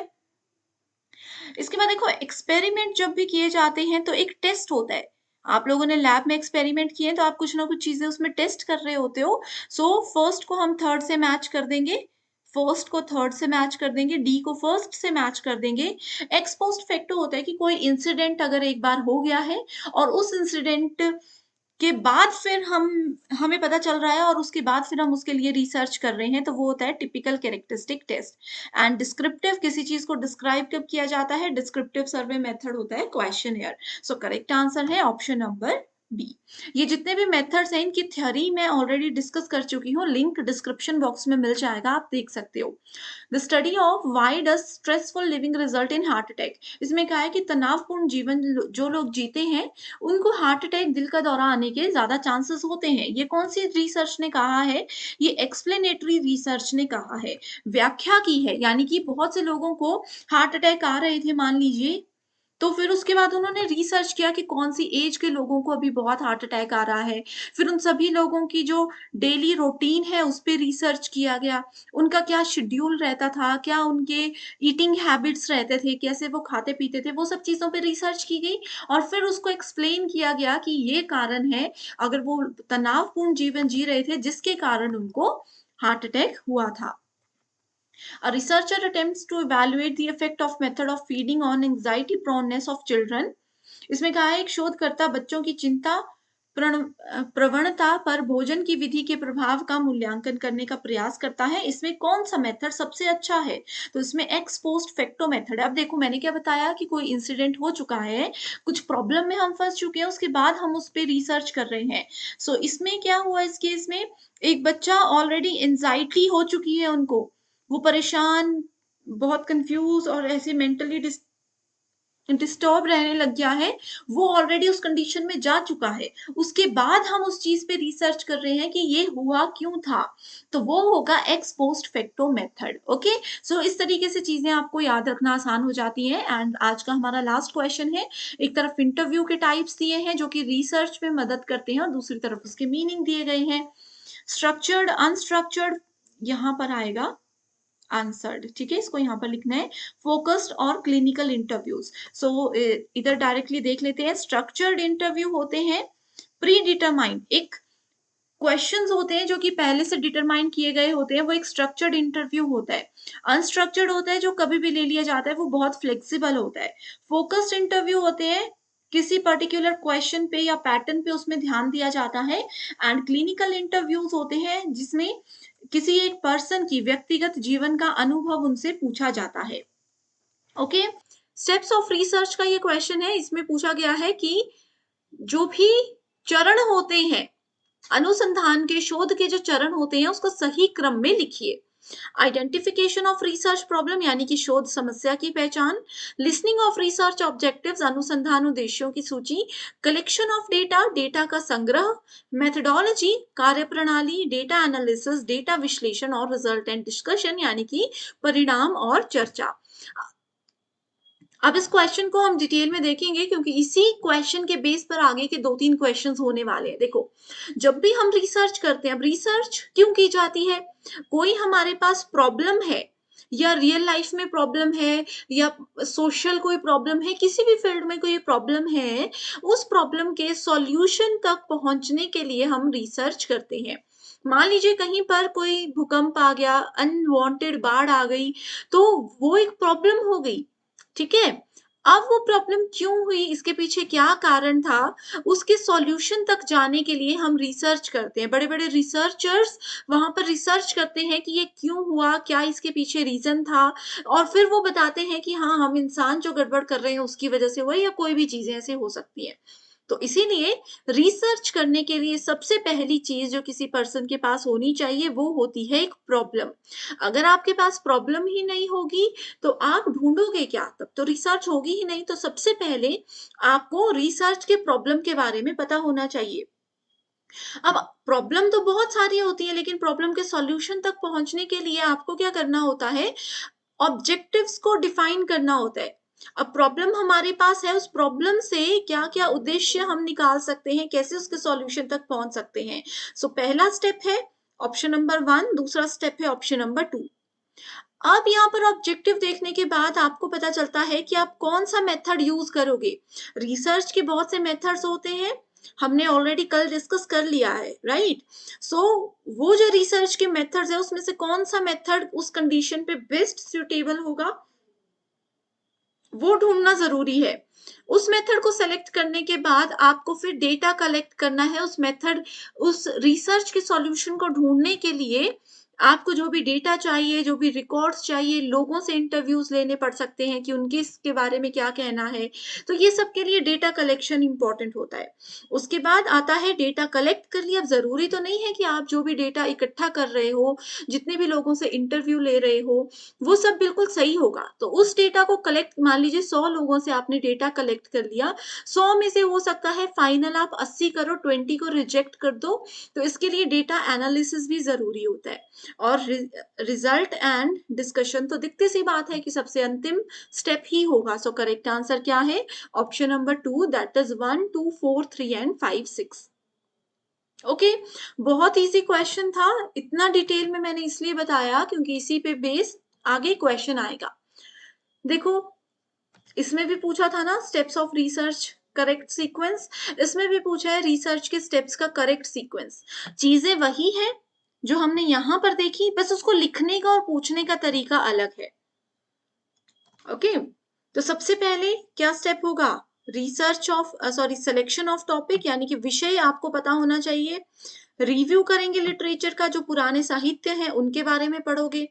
इसके बाद देखो, एक्सपेरिमेंट जब भी किए जाते हैं तो एक टेस्ट होता है। आप लोगों ने लैब में एक्सपेरिमेंट किए तो आप कुछ ना कुछ चीजें उसमें टेस्ट कर रहे होते हो। सो फर्स्ट को हम थर्ड से मैच कर देंगे, फर्स्ट को थर्ड से मैच कर देंगे, डी को फर्स्ट से मैच कर देंगे। एक्स पोस्ट फैक्टो होता है कि कोई इंसिडेंट अगर एक बार हो गया है और उस इंसिडेंट के बाद फिर हमें पता चल रहा है और उसके बाद फिर हम उसके लिए रिसर्च कर रहे हैं, तो वो होता है typical characteristic test. And descriptive, किसी चीज को डिस्क्राइब कब किया जाता है, डिस्क्रिप्टिव सर्वे मेथड होता है क्वेश्चनियर। सो करेक्ट आंसर है ऑप्शन नंबर बी। ये जितने भी मेथड्स हैं इनकी थ्योरी मैं ऑलरेडी डिस्कस कर चुकी हूँ, लिंक डिस्क्रिप्शन बॉक्स में मिल जाएगा, आप देख सकते हो। The study of why does stressful living result in heart attack. इसमें कहा है कि तनावपूर्ण जीवन जो लोग जीते हैं उनको हार्ट अटैक, दिल का दौरा आने के ज्यादा चांसेस होते हैं। ये कौन सी रिसर्च ने कहा है? ये एक्सप्लेनेटरी रिसर्च ने कहा है, व्याख्या की है। यानी कि बहुत से लोगों को हार्ट अटैक आ रहे थे मान लीजिए, तो फिर उसके बाद उन्होंने रिसर्च किया कि कौन-सी एज के लोगों को अभी बहुत हार्ट अटैक आ रहा है। फिर उन सभी लोगों की जो डेली रूटीन है, उस पे रिसर्च किया गया। उनका क्या शेड्यूल रहता था, क्या उनके ईटिंग हैबिट्स रहते थे, कैसे वो खाते-पीते थे, वो सब चीज़ों पे रिसर्च की गई और फिर उसको एक्सप्लेन किया गया कि ये कारण है, अगर वो तनावपूर्ण जीवन जी रहे थे, जिसके कारण उनको हार्ट अटैक हुआ था। A researcher attempts to evaluate the effect of method of feeding on anxiety proneness of children. इसमें कहा है एक शोधकर्ता बच्चों की चिंता प्रवणता पर भोजन की विधि के प्रभाव का मूल्यांकन करने का प्रयास करता है। इसमें कौन सा मेथड सबसे अच्छा है? तो इसमें एक्स पोस्ट फैक्टो मेथड है। अब देखो मैंने क्या बताया कि कोई इंसिडेंट हो चुका है, कुछ प्रॉब्लम में हम फंस चुके हैं, उसके बाद हम उस पे रिसर्च कर रहे हैं। सो इसमें क्या हुआ, इस केस में एक बच्चा ऑलरेडी एंजाइटी हो चुकी है उनको, वो परेशान, बहुत कंफ्यूज और ऐसे मेंटली डिस्टर्ब रहने लग गया है, वो ऑलरेडी उस कंडीशन में जा चुका है। उसके बाद हम उस चीज़ पे रिसर्च कर रहे हैं कि ये हुआ क्यों था? तो वो होगा ex post facto method, okay? So इस तरीके से चीज़ें आपको याद रखना आसान हो जाती हैं एंड आज का हमारा लास्ट क्वेश्चन है। एक तरफ इंटरव्यू के टाइप्स दिए हैं जो कि रिसर्च में मदद करते हैं और दूसरी तरफ उसके मीनिंग दिए गए हैं। स्ट्रक्चर्ड, अनस्ट्रक्चर्ड यहाँ पर आएगा आंसर्ड, ठीक है? इसको यहाँ पर लिखना है फोकस्ड और क्लिनिकल इंटरव्यूज। सो इधर डायरेक्टली देख लेते हैं। स्ट्रक्चर्ड इंटरव्यू होते हैं प्री डिटरमाइंड, एक क्वेश्चंस होते हैं जो कि पहले से डिटरमाइन किए गए होते हैं, वो एक स्ट्रक्चर्ड इंटरव्यू होता है। अनस्ट्रक्चर्ड होता है जो कभी भी ले लिया जाता है, वो बहुत फ्लेक्सिबल होता है। फोकस्ड इंटरव्यू होते हैं किसी पर्टिकुलर क्वेश्चन पे या पैटर्न पे उसमें ध्यान दिया जाता है एंड क्लिनिकल इंटरव्यूज होते हैं जिसमें किसी एक पर्सन की व्यक्तिगत जीवन का अनुभव उनसे पूछा जाता है। ओके, स्टेप्स ऑफ रिसर्च का ये क्वेश्चन है। इसमें पूछा गया है कि जो भी चरण होते हैं अनुसंधान के, शोध के जो चरण होते हैं उसको सही क्रम में लिखिए। आइडेंटिफिकेशन ऑफ रिसर्च प्रॉब्लम यानी कि शोध समस्या की पहचान, लिसनिंग ऑफ रिसर्च ऑब्जेक्टिव्स अनुसंधान उद्देश्यों की सूची, कलेक्शन ऑफ डेटा, डेटा का संग्रह, मेथडोलॉजी कार्यप्रणाली, डेटा एनालिसिस, डेटा विश्लेषण और रिजल्ट एंड डिस्कशन यानी कि परिणाम और चर्चा। अब इस क्वेश्चन को हम डिटेल में देखेंगे क्योंकि इसी क्वेश्चन के बेस पर आगे के 2-3 क्वेश्चंस होने वाले हैं। देखो, जब भी हम रिसर्च करते हैं, अब रिसर्च क्यों की जाती है? कोई हमारे पास प्रॉब्लम है या रियल लाइफ में प्रॉब्लम है या सोशल कोई प्रॉब्लम है, किसी भी फील्ड में कोई प्रॉब्लम है, उस प्रॉब्लम के सॉल्यूशन तक पहुंचने के लिए हम रिसर्च करते हैं। मान लीजिए कहीं पर कोई भूकंप आ गया, अनवांटेड बाढ़ आ गई, तो वो एक प्रॉब्लम हो गई, ठीक है? अब वो प्रॉब्लम क्यों हुई, इसके पीछे क्या कारण था, उसके सॉल्यूशन तक जाने के लिए हम रिसर्च करते हैं। बड़े-बड़े रिसर्चर्स वहाँ पर रिसर्च करते हैं कि ये क्यों हुआ, क्या इसके पीछे रीज़न था और फिर वो बताते हैं कि हाँ, हम इंसान जो गड़बड़ कर रहे हैं उसकी वजह से हुआ या कोई भी चीज़ें ऐसे हो सकती हैं। तो इसीलिए रिसर्च करने के लिए सबसे पहली चीज़ जो किसी पर्सन के पास होनी चाहिए वो होती है एक प्रॉब्लम। अगर आपके पास प्रॉब्लम ही नहीं होगी तो आप ढूंढोगे क्या? तब तो रिसर्च होगी ही नहीं। तो सबसे पहले आपको रिसर्च के प्रॉब्लम के बारे में पता होना चाहिए। अब प्रॉब्लम तो बहुत सारी होती है लेकिन प्रॉब्लम के सॉल्यूशन तक पहुंचने के लिए आपको क्या करना होता है? ऑब्जेक्टिव्स को डिफाइन करना होता है। अब प्रॉब्लम हमारे पास है, उस प्रॉब्लम से क्या-क्या उद्देश्य हम निकाल सकते हैं, कैसे उसके सॉल्यूशन तक पहुंच सकते हैं। सो पहला स्टेप है ऑप्शन नंबर 1, दूसरा स्टेप है ऑप्शन नंबर 2। अब यहाँ पर ऑब्जेक्टिव देखने के बाद आपको पता चलता है कि आप कौन सा मेथड यूज करोगे। रिसर्च के बहुत से मेथड्स होते हैं, हमने ऑलरेडी कल डिस्कस कर लिया है, राइट? सो वो जो रिसर्च के मेथड्स है उसमें से कौन सा मेथड उस कंडीशन पे बेस्ट सुटेबल होगा वो ढूंढना जरूरी है। उस मेथड को सेलेक्ट करने के बाद आपको फिर डेटा कलेक्ट करना है, उस मेथड, उस रिसर्च के सॉल्यूशन को ढूंढने के लिए आपको जो भी डेटा चाहिए, जो भी रिकॉर्ड्स चाहिए, लोगों से इंटरव्यूज़ लेने पड़ सकते हैं कि उनके इसके बारे में क्या कहना है। तो ये सब के लिए डेटा कलेक्शन इम्पोर्टेंट होता है। उसके बाद आता है डेटा कलेक्ट कर लिया। अब ज़रूरी तो नहीं है कि आप जो भी डेटा इकट्ठा कर रहे हो, जितने भी लोगों से इंटरव्यू ले रहे हो, वो सब बिल्कुल सही होगा। तो उस डेटा को कलेक्ट मान लीजिए 100 लोगों से आपने डेटा कलेक्ट कर लिया, 100 में से हो सकता है फाइनल आप 80 करो, 20 को रिजेक्ट कर दो। तो इसके लिए डेटा एनालिसिस भी ज़रूरी होता है। और रिजल्ट एंड डिस्कशन तो दिखती सी बात है कि सबसे अंतिम स्टेप ही होगा। सो करेक्ट आंसर क्या है? Option number 2 that is 1, 2, 4, 3 and 5, 6। Okay, बहुत इजी क्वेश्चन था। इतना डिटेल में मैंने इसलिए बताया क्योंकि इसी पे बेस आगे क्वेश्चन आएगा। देखो, इसमें भी पूछा था ना steps of research correct sequence, इसमें भी पूछा है रिसर्च के स्टेप्स का करेक्ट सीक्वेंस। चीजें वही है जो हमने यहां पर देखी, बस उसको लिखने का और पूछने का तरीका अलग है। ओके, तो सबसे पहले क्या स्टेप होगा? Research of selection of topic, यानी कि विषय आपको पता होना चाहिए। रिव्यू करेंगे लिटरेचर का, जो पुराने साहित्य हैं उनके बारे में पढ़ोगे।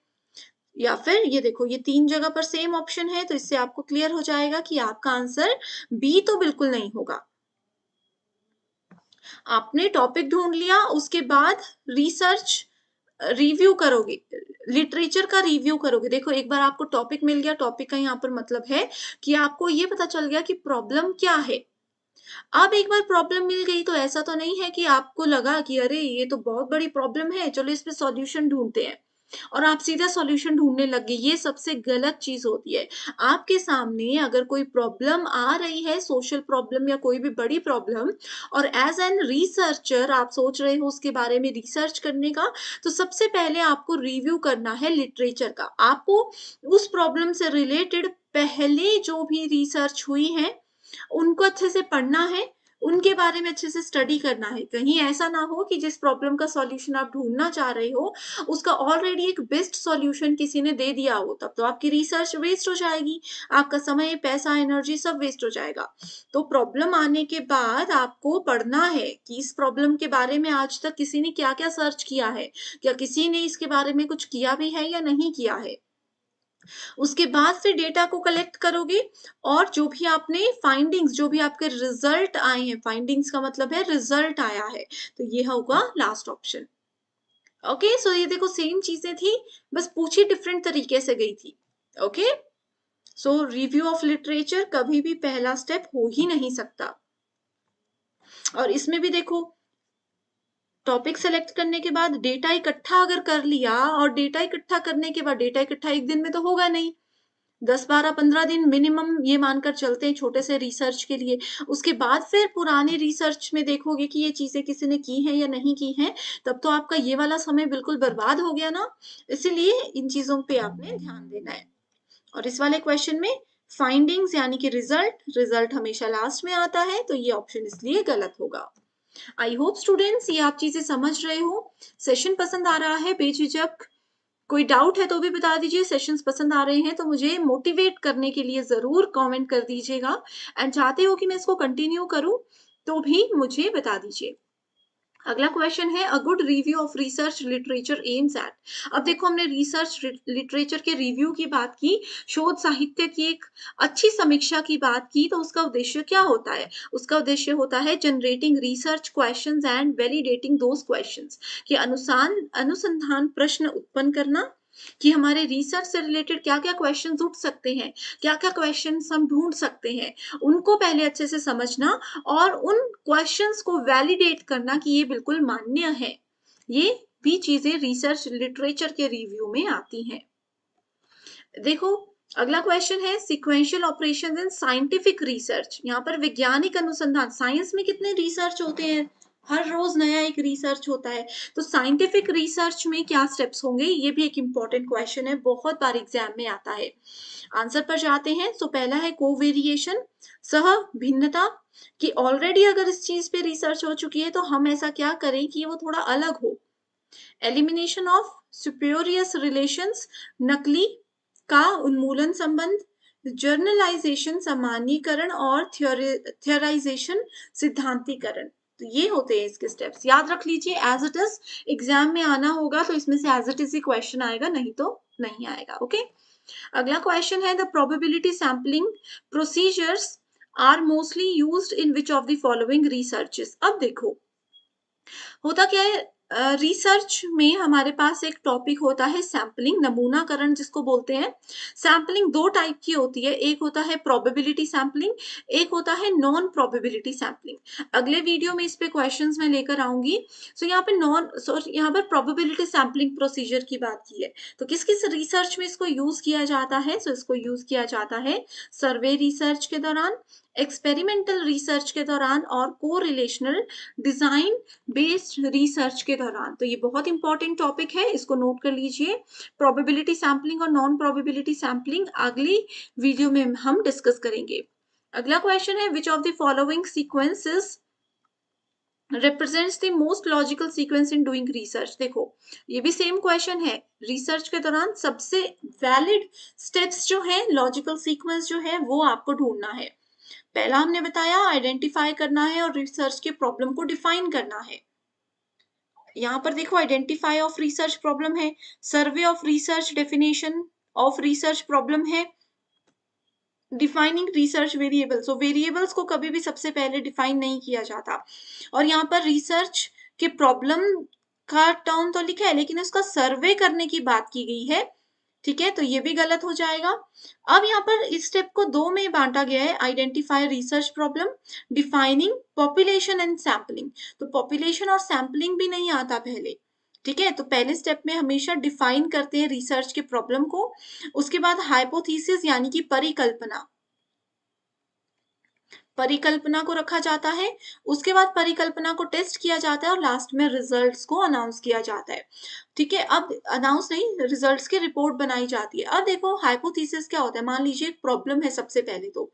या फिर ये देखो, ये 3 जगह पर सेम ऑप्शन है, तो इससे आपको क्लियर हो जाएगा कि आपका आंसर बी तो बिल्कुल नहीं होगा। आपने टॉपिक ढूंढ लिया, उसके बाद रिसर्च रिव्यू करोगे, लिटरेचर का रिव्यू करोगे। देखो, एक बार आपको टॉपिक मिल गया, टॉपिक का यहाँ पर मतलब है कि आपको ये पता चल गया कि प्रॉब्लम क्या है। अब एक बार प्रॉब्लम मिल गई तो ऐसा तो नहीं है कि आपको लगा कि अरे ये तो बहुत बड़ी प्रॉब्लम है, चलो इस पे सॉल्यूशन ढूंढते हैं, और आप सीधा सॉल्यूशन ढूंढने लग गए। ये सबसे गलत चीज होती है। आपके सामने अगर कोई प्रॉब्लम आ रही है, सोशल प्रॉब्लम या कोई भी बड़ी प्रॉब्लम, और एज एन रिसर्चर आप सोच रहे हो उसके बारे में रिसर्च करने का, तो सबसे पहले आपको रिव्यू करना है लिटरेचर का। आपको उस प्रॉब्लम से रिलेटेड पहले जो भी रिसर्च हुई है उनको अच्छे से पढ़ना है, उनके बारे में अच्छे से स्टडी करना है। कहीं ऐसा ना हो कि जिस प्रॉब्लम का सॉल्यूशन आप ढूंढना चाह रहे हो उसका ऑलरेडी एक बेस्ट सॉल्यूशन किसी ने दे दिया हो, तब तो आपकी रिसर्च वेस्ट हो जाएगी, आपका समय, पैसा, एनर्जी सब वेस्ट हो जाएगा। तो प्रॉब्लम आने के बाद आपको पढ़ना है कि इस प्रॉब्लम के बारे में आज तक किसी ने क्या क्या सर्च किया है, क्या किसी ने इसके बारे में कुछ किया भी है या नहीं किया है। उसके बाद फिर डेटा को कलेक्ट करोगे, और जो भी आपने फाइंडिंग्स, जो भी आपके रिजल्ट आए हैं, फाइंडिंग्स का मतलब है रिजल्ट आया है, तो ये होगा लास्ट ऑप्शन। ओके, सो ये देखो सेम चीजें थी, बस पूछी डिफरेंट तरीके से गई थी। Okay, so review of literature कभी भी पहला स्टेप हो ही नहीं सकता। और इसमें भी देखो, टॉपिक सेलेक्ट करने के बाद डेटा इकट्ठा अगर कर लिया, और डेटा इकट्ठा करने के बाद, डेटा इकट्ठा एक दिन में तो होगा नहीं, 10, 12, 15 दिन मिनिमम ये मानकर चलते हैं छोटे से रिसर्च के लिए। उसके बाद फिर पुराने रिसर्च में देखोगे कि ये चीजें किसी ने की हैं या नहीं की हैं, तब तो आपका ये वाला समय बिल्कुल बर्बाद हो गया ना। इसीलिए इन चीजों पे आपने ध्यान देना है। और इस वाले क्वेश्चन में फाइंडिंग्स यानी कि रिजल्ट हमेशा लास्ट में आता है, तो ये ऑप्शन इसलिए गलत होगा। आई होप स्टूडेंट्स ये आप चीजें समझ रहे हो। सेशन पसंद आ रहा है बेझिझक, कोई डाउट है तो भी बता दीजिए। सेशंस पसंद आ रहे हैं तो मुझे मोटिवेट करने के लिए जरूर कमेंट कर दीजिएगा, एंड चाहते हो कि मैं इसको कंटिन्यू करूं तो भी मुझे बता दीजिए। अगला क्वेश्चन है, a good review of research literature aims at. अब देखो, हमने रिसर्च लिटरेचर के रिव्यू की बात की, शोध साहित्य की एक अच्छी समीक्षा की बात की, तो उसका उद्देश्य क्या होता है? उसका उद्देश्य होता है generating research questions and validating those questions, कि अनुसंधान प्रश्न उत्पन्न करना, कि हमारे रिसर्च से रिलेटेड क्या क्या क्वेश्चन उठ सकते हैं, क्या क्या क्वेश्चन हम ढूंढ सकते हैं, उनको पहले अच्छे से समझना, और उन क्वेश्चंस को वैलिडेट करना कि ये बिल्कुल मान्य है। ये भी चीजें रिसर्च लिटरेचर के रिव्यू में आती हैं। देखो, अगला क्वेश्चन है, sequential operations in scientific research. यहाँ पर वैज्ञानिक अनुसंधान, साइंस में कितने रिसर्च होते हैं, हर रोज नया एक रिसर्च होता है, तो साइंटिफिक रिसर्च में क्या स्टेप्स होंगे, ये भी एक इंपॉर्टेंट क्वेश्चन है, बहुत बार एग्जाम में आता है। आंसर पर जाते हैं। तो पहला है कोवेरिएशन, सह भिन्नता, कि ऑलरेडी अगर इस चीज पे रिसर्च हो चुकी है तो हम ऐसा क्या करें कि वो थोड़ा अलग हो। एलिमिनेशन ऑफ सुपेरियस रिलेशंस, नकली का उन्मूलन संबंध, जर्नलाइजेशन सामान्यीकरण, और थियोराइजेशन सिद्धांतीकरण। तो ये होते हैं इसके स्टेप्स, याद रख लीजिए एज इट इज। एग्जाम में आना होगा तो इसमें से एज इट इज ही क्वेश्चन आएगा, नहीं तो नहीं आएगा। ओके, अगला क्वेश्चन है the probability sampling procedures are mostly used in which of the following researches. अब देखो होता क्या है, रिसर्च में हमारे पास एक टॉपिक होता है सैम्पलिंग, नमूनाकरण जिसको बोलते हैं। सैम्पलिंग दो टाइप की होती है, एक होता है प्रोबेबिलिटी सैम्पलिंग, एक होता है नॉन प्रोबेबिलिटी सैम्पलिंग। अगले वीडियो में इस पे क्वेश्चंस मैं लेकर आऊंगी। सो यहाँ पे यहाँ पर प्रोबेबिलिटी सैम्पलिंग प्रोसीजर की बात की है, तो किस किस रिसर्च में इसको यूज किया जाता है? सो इसको यूज किया जाता है सर्वे रिसर्च के दौरान, एक्सपेरिमेंटल रिसर्च के दौरान और को रिलेशनल डिजाइन बेस्ड रिसर्च के दौरान। तो ये बहुत इंपॉर्टेंट टॉपिक है, इसको नोट कर लीजिए। प्रोबेबिलिटी सैम्पलिंग और नॉन प्रोबेबिलिटी सैम्पलिंग अगली वीडियो में हम डिस्कस करेंगे। अगला क्वेश्चन है which of the following sequences represents the most logical sequence in doing research। देखो ये भी सेम क्वेश्चन है, रिसर्च के दौरान सबसे वैलिड स्टेप्स जो है, लॉजिकल सीक्वेंस जो है वो आपको ढूंढना है। पहला हमने बताया आइडेंटिफाई करना है और रिसर्च के प्रॉब्लम को डिफाइन करना है। यहाँ पर देखो आइडेंटिफाई ऑफ रिसर्च प्रॉब्लम है, survey of research definition of research problem है, डिफाइनिंग रिसर्च वेरिएबल्स। सो वेरिएबल्स को कभी भी सबसे पहले डिफाइन नहीं किया जाता, और यहाँ पर रिसर्च के प्रॉब्लम का टर्म तो लिखा है लेकिन उसका सर्वे करने की बात की गई है, ठीक है, तो ये भी गलत हो जाएगा। अब यहाँ पर इस स्टेप को दो में बांटा गया है, identify research problem, defining population and sampling. तो पॉपुलेशन और सैम्पलिंग भी नहीं आता पहले, ठीक है, तो पहले स्टेप में हमेशा डिफाइन करते हैं रिसर्च के प्रॉब्लम को, उसके बाद हाइपोथेसिस यानी कि परिकल्पना, परिकल्पना को रखा जाता है, उसके बाद परिकल्पना को टेस्ट किया जाता है और लास्ट में रिजल्ट्स को अनाउंस किया जाता है, ठीक है। अब अनाउंस नहीं, रिजल्ट्स की रिपोर्ट बनाई जाती है। अब देखो हाइपोथेसिस क्या होता है, मान लीजिए एक प्रॉब्लम है, सबसे पहले तो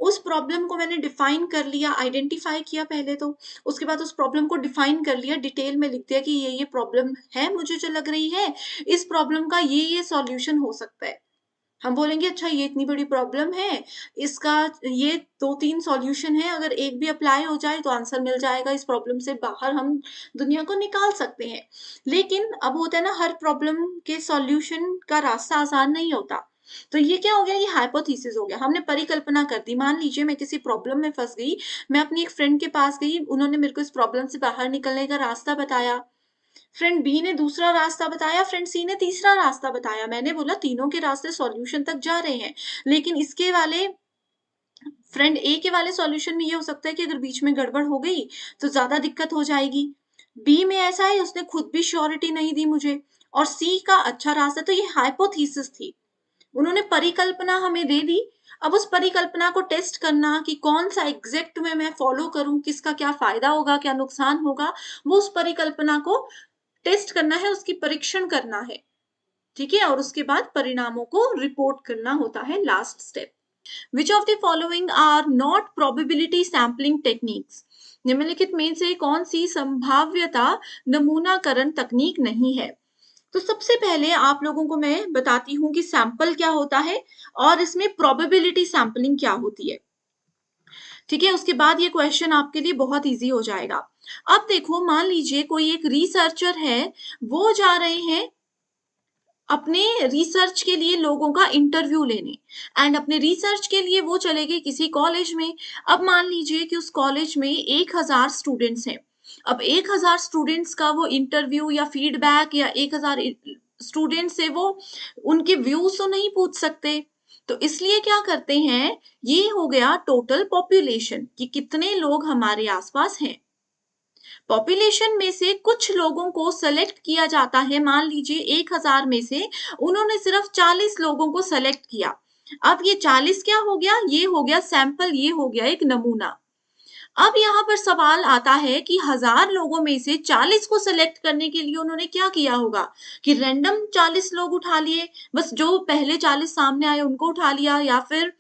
उस प्रॉब्लम को मैंने डिफाइन कर लिया, आइडेंटिफाई किया पहले तो, उसके बाद उस प्रॉब्लम को डिफाइन कर लिया, डिटेल में लिख दिया कि ये प्रॉब्लम है मुझे जो लग रही है, इस प्रॉब्लम का ये सॉल्यूशन हो सकता है। हम बोलेंगे अच्छा ये इतनी बड़ी प्रॉब्लम है, इसका ये 2-3 सॉल्यूशन है, अगर एक भी अप्लाई हो जाए तो आंसर मिल जाएगा, इस प्रॉब्लम से बाहर हम दुनिया को निकाल सकते हैं। लेकिन अब होता है ना, हर प्रॉब्लम के सॉल्यूशन का रास्ता आसान नहीं होता। तो ये क्या हो गया, ये हाइपोथेसिस हो गया, हमने परिकल्पना कर दी। मान लीजिए मैं किसी प्रॉब्लम में फंस गई, मैं अपनी एक फ्रेंड के पास गई, उन्होंने मेरे को इस प्रॉब्लम से बाहर निकलने का रास्ता बताया, फ्रेंड बी ने दूसरा रास्ता बताया, फ्रेंड सी ने तीसरा रास्ता बताया। मैंने बोला तीनों के रास्ते सॉल्यूशन तक जा रहे हैं, लेकिन इसके वाले फ्रेंड ए के वाले सॉल्यूशन में ये हो सकता है कि अगर बीच में गड़बड़ हो गई तो ज्यादा दिक्कत हो जाएगी। बी में ऐसा है, उसने खुद भी श्योरिटी नहीं दी मुझे, और सी का अच्छा रास्ता। तो ये हाइपोथेसिस थी, उन्होंने परिकल्पना हमें दे दी। अब उस परिकल्पना को टेस्ट करना कि कौन सा एग्जैक्ट में मैं फॉलो करूं, किसका क्या फायदा होगा, क्या नुकसान होगा, वो उस परिकल्पना को टेस्ट करना है, उसकी परीक्षण करना है, ठीक है, और उसके बाद परिणामों को रिपोर्ट करना होता है last step. Which of the following are not probability sampling techniques. निम्नलिखित में से कौन सी संभाव्यता नमूनाकरण तकनीक नहीं है? तो सबसे पहले आप लोगों को मैं बताती हूं कि सैंपल क्या होता है और इसमें प्रोबेबिलिटी सैम्पलिंग क्या होती है, ठीक है, उसके बाद ये क्वेश्चन आपके लिए बहुत इजी हो जाएगा। अब देखो मान लीजिए कोई एक रिसर्चर है, वो जा रहे हैं अपने रिसर्च के लिए लोगों का इंटरव्यू लेने, एंड अपने रिसर्च के लिए वो चले गए किसी कॉलेज में। अब मान लीजिए कि उस कॉलेज में 1000 स्टूडेंट्स हैं। अब 1000 स्टूडेंट्स का वो इंटरव्यू या फीडबैक या 1000 स्टूडेंट से वो उनके व्यूज तो नहीं पूछ सकते, तो इसलिए क्या करते हैं, ये हो गया टोटल पॉपुलेशन कि कितने लोग हमारे आसपास हैं। पॉपुलेशन में से कुछ लोगों को सेलेक्ट किया जाता है, मान लीजिए 1000 में से उन्होंने सिर्फ 40 लोगों को सेलेक्ट किया। अब ये 40 क्या हो गया, ये हो गया सैंपल, ये हो गया एक नमूना। अब यहाँ पर सवाल आता है कि 1000 लोगों में से 40 को सेलेक्ट करने के लिए उन्होंने क्या किया होगा कि रैंडम 40 लोग उठा लिए, बस जो पहले 40 सामने आए उनको उठा लिया, या फिर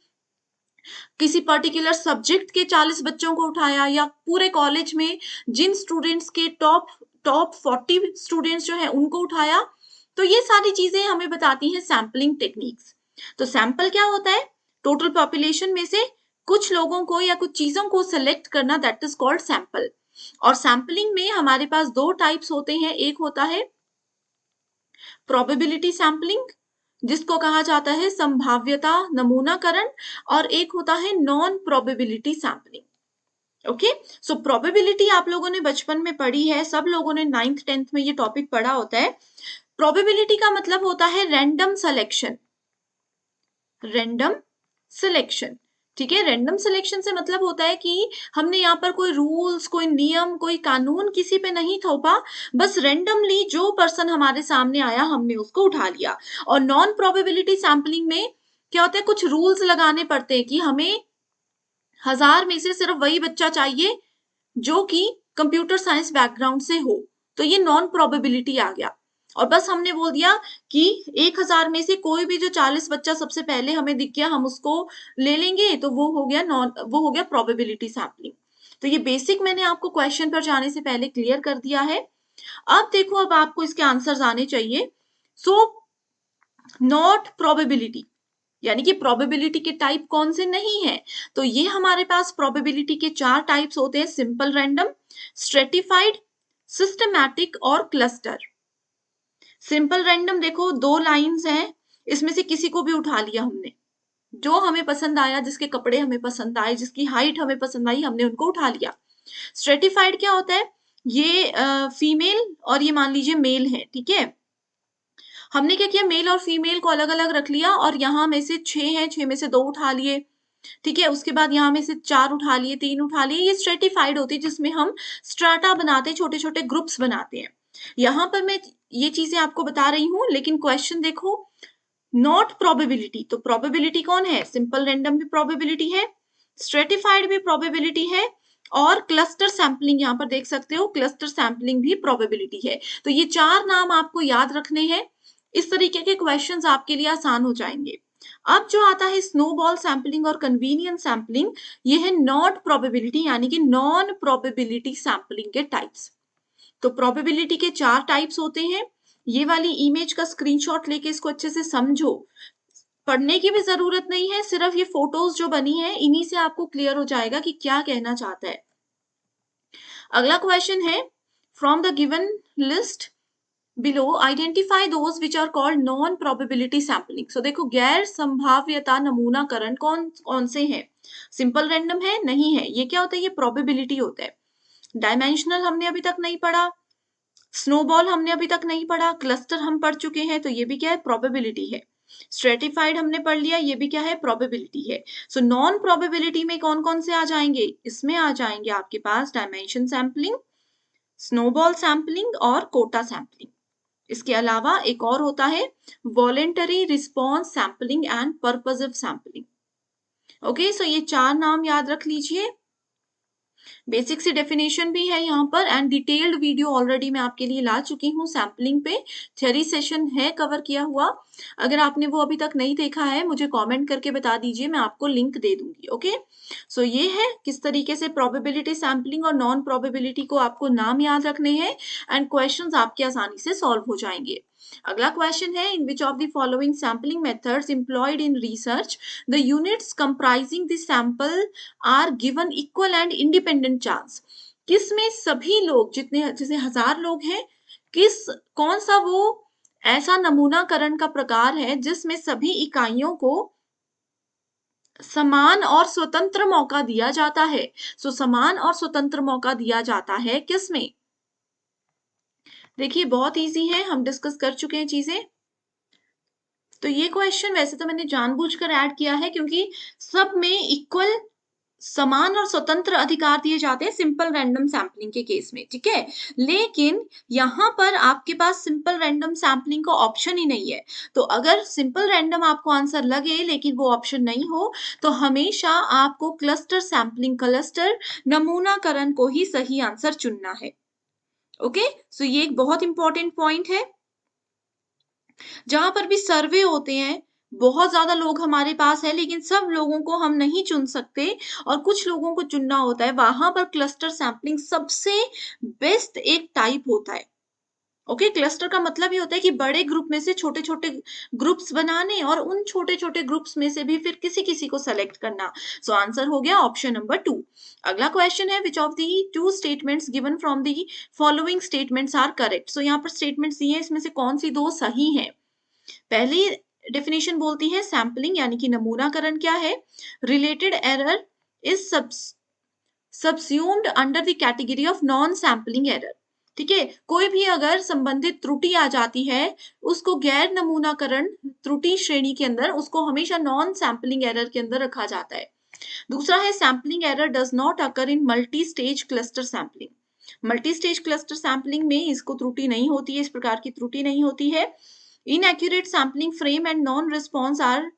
किसी पर्टिकुलर सब्जेक्ट के 40 बच्चों को उठाया, या पूरे कॉलेज में जिन स्टूडेंट्स के टॉप 40 स्टूडेंट्स जो है उनको उठाया। तो ये सारी चीजें हमें बताती हैं सैम्पलिंग टेक्निक्स। तो सैंपल क्या होता है, टोटल पॉपुलेशन में से कुछ लोगों को या कुछ चीजों को सेलेक्ट करना, दैट इज कॉल्ड सैंपल। और सैम्पलिंग में हमारे पास दो टाइप्स होते हैं, एक होता है प्रोबेबिलिटी सैम्पलिंग जिसको कहा जाता है संभाव्यता नमूनाकरण, और एक होता है non probability sampling. Okay, so probability आप लोगों ने बचपन में पढ़ी है, सब लोगों ने 9th 10th में ये टॉपिक पढ़ा होता है। प्रोबेबिलिटी का मतलब होता है रैंडम सिलेक्शन, रैंडम सिलेक्शन, ठीक है। रैंडम सिलेक्शन से मतलब होता है कि हमने यहाँ पर कोई रूल्स, कोई नियम, कोई कानून किसी पे नहीं थोपा, बस रैंडमली जो पर्सन हमारे सामने आया हमने उसको उठा लिया। और नॉन प्रोबेबिलिटी सैम्पलिंग में क्या होता है, कुछ रूल्स लगाने पड़ते हैं कि हमें 1000 में से सिर्फ वही बच्चा चाहिए जो कि कंप्यूटर साइंस बैकग्राउंड से हो, तो ये नॉन प्रोबेबिलिटी आ गया। और बस हमने बोल दिया कि 1000 में से कोई भी जो 40 बच्चा सबसे पहले हमें दिख गया हम उसको ले लेंगे, तो वो हो गया प्रोबेबिलिटी सैम्पलिंग। तो ये बेसिक मैंने आपको क्वेश्चन पर जाने से पहले क्लियर कर दिया है। अब देखो, अब आपको इसके आंसर्स आने चाहिए। सो नॉट प्रोबेबिलिटी यानी कि प्रोबेबिलिटी के टाइप कौन से नहीं है, तो ये हमारे पास प्रोबेबिलिटी के 4 टाइप्स होते हैं, सिंपल रैंडम, स्ट्रेटिफाइड, सिस्टमैटिक और क्लस्टर। सिंपल रैंडम देखो 2 लाइंस हैं, इसमें से किसी को भी उठा लिया हमने, जो हमें पसंद आया, जिसके कपड़े हमें पसंद आए, जिसकी हाइट हमें पसंद आई, हमने उनको उठा लिया। स्ट्रेटिफाइड क्या होता है, ये फीमेल और ये मान लीजिए मेल है, ठीक है। हमने क्या किया, मेल और फीमेल को अलग अलग रख लिया और यहाँ में से 6 हैं, 6 में से 2 उठा लिए, ठीक है। उसके बाद यहाँ में से 4 उठा लिए, 3 उठा लिए। ये स्ट्रेटिफाइड होती है जिसमें हम स्ट्राटा बनाते हैं, छोटे छोटे ग्रुप्स बनाते हैं। यहाँ पर मैं ये चीजें आपको बता रही हूँ, लेकिन क्वेश्चन देखो, नॉट प्रोबेबिलिटी, तो प्रोबेबिलिटी कौन है, सिंपल रैंडम भी प्रोबेबिलिटी है, स्ट्रेटिफाइड भी प्रोबेबिलिटी है, और क्लस्टर सैम्पलिंग यहाँ पर देख सकते हो, क्लस्टर सैम्पलिंग भी प्रोबेबिलिटी है। तो ये 4 नाम आपको याद रखने हैं, इस तरीके के क्वेश्चंस आपके लिए आसान हो जाएंगे। अब जो आता है स्नोबॉल सैम्पलिंग और कन्वीनियंस सैम्पलिंग, ये है नॉट प्रोबेबिलिटी यानी कि नॉन प्रोबेबिलिटी सैम्पलिंग के टाइप्स। तो प्रोबेबिलिटी के 4 टाइप्स होते हैं। ये वाली इमेज का स्क्रीनशॉट लेके इसको अच्छे से समझो, पढ़ने की भी जरूरत नहीं है, सिर्फ ये फोटोज जो बनी है इन्हीं से आपको क्लियर हो जाएगा कि क्या कहना चाहता है। अगला क्वेश्चन है, from the given list below identify those which are called non probability sampling. So देखो, गैर संभाव्यता नमूनाकरण कौन कौन से हैं, सिंपल रैंडम है नहीं है, ये क्या होता है, ये प्रोबेबिलिटी होता है। डायमेंशनल हमने अभी तक नहीं पढ़ा, स्नोबॉल हमने अभी तक नहीं पढ़ा, क्लस्टर हम पढ़ चुके हैं, तो ये भी क्या है, प्रोबेबिलिटी है। स्ट्रेटिफाइड हमने पढ़ लिया, ये भी क्या है, प्रोबेबिलिटी है। सो नॉन प्रोबेबिलिटी में कौन कौन से आ जाएंगे, इसमें आ जाएंगे आपके पास डायमेंशन सैम्पलिंग, स्नोबॉल सैम्पलिंग और कोटा सैम्पलिंग। इसके अलावा एक और होता है voluntary response sampling and purposive sampling. Okay, so ये 4 नाम याद रख लीजिए। बेसिक सी डेफिनेशन भी है यहाँ पर, एंड डिटेल्ड वीडियो ऑलरेडी मैं आपके लिए ला चुकी हूँ सैम्पलिंग पे, थ्योरी सेशन है कवर किया हुआ। अगर आपने वो अभी तक नहीं देखा है, मुझे कमेंट करके बता दीजिए, मैं आपको लिंक दे दूंगी। ओके, सो ये है किस तरीके से प्रोबेबिलिटी सैम्पलिंग और नॉन प्रोबेबिलिटी को आपको नाम याद रखने हैं, एंड क्वेश्चंस आपके आसानी से सॉल्व हो जाएंगे। अगला क्वेश्चन है, in which of the following sampling methods employed in research the units comprising the sample are given equal and independent chance. किस में सभी लोग, जितने जैसे 1000 लोग हैं, कौन सा वो ऐसा नमूनाकरण का प्रकार है जिसमें सभी इकाइयों को समान और स्वतंत्र मौका दिया जाता है। सो समान और स्वतंत्र मौका दिया जाता है किसमें, देखिए बहुत इजी है, हम डिस्कस कर चुके हैं चीजें। तो ये क्वेश्चन वैसे तो मैंने जानबूझकर ऐड किया है क्योंकि सब में इक्वल, समान और स्वतंत्र अधिकार दिए जाते हैं सिंपल रैंडम सैम्पलिंग के केस में, ठीक है। लेकिन यहाँ पर आपके पास सिंपल रैंडम सैम्पलिंग का ऑप्शन ही नहीं है। तो अगर सिंपल रैंडम आपको आंसर लगे लेकिन वो ऑप्शन नहीं हो, तो हमेशा आपको क्लस्टर सैम्पलिंग, क्लस्टर नमूनाकरण को ही सही आंसर चुनना है। ओके, सो ये एक बहुत इंपॉर्टेंट पॉइंट है। जहां पर भी सर्वे होते हैं, बहुत ज्यादा लोग हमारे पास है लेकिन सब लोगों को हम नहीं चुन सकते और कुछ लोगों को चुनना होता है, वहां पर क्लस्टर सैम्पलिंग सबसे बेस्ट एक टाइप होता है। ओके, क्लस्टर का मतलब ये होता है कि बड़े ग्रुप में से छोटे छोटे ग्रुप्स बनाने और उन छोटे छोटे ग्रुप्स में से भी फिर किसी किसी को सेलेक्ट करना। सो आंसर हो गया ऑप्शन नंबर 2। अगला क्वेश्चन है, which of the two statements given from the following statements are correct. So यहाँ पर स्टेटमेंट्स दिए हैं, इसमें से कौन सी दो सही है। पहली डेफिनेशन बोलती है सैम्पलिंग यानी कि नमूनाकरण क्या है, related error is subsumed under the category of non sampling error. ठीक है, कोई भी अगर संबंधित त्रुटि आ जाती है उसको गैर नमूनाकरण त्रुटि श्रेणी के अंदर, उसको हमेशा नॉन सैम्पलिंग एरर के अंदर रखा जाता है। दूसरा है sampling error does not occur in multi stage cluster sampling. Multi stage cluster sampling में इसको त्रुटि नहीं होती है, इस प्रकार की त्रुटि नहीं होती है। Inaccurate sampling frame and non response are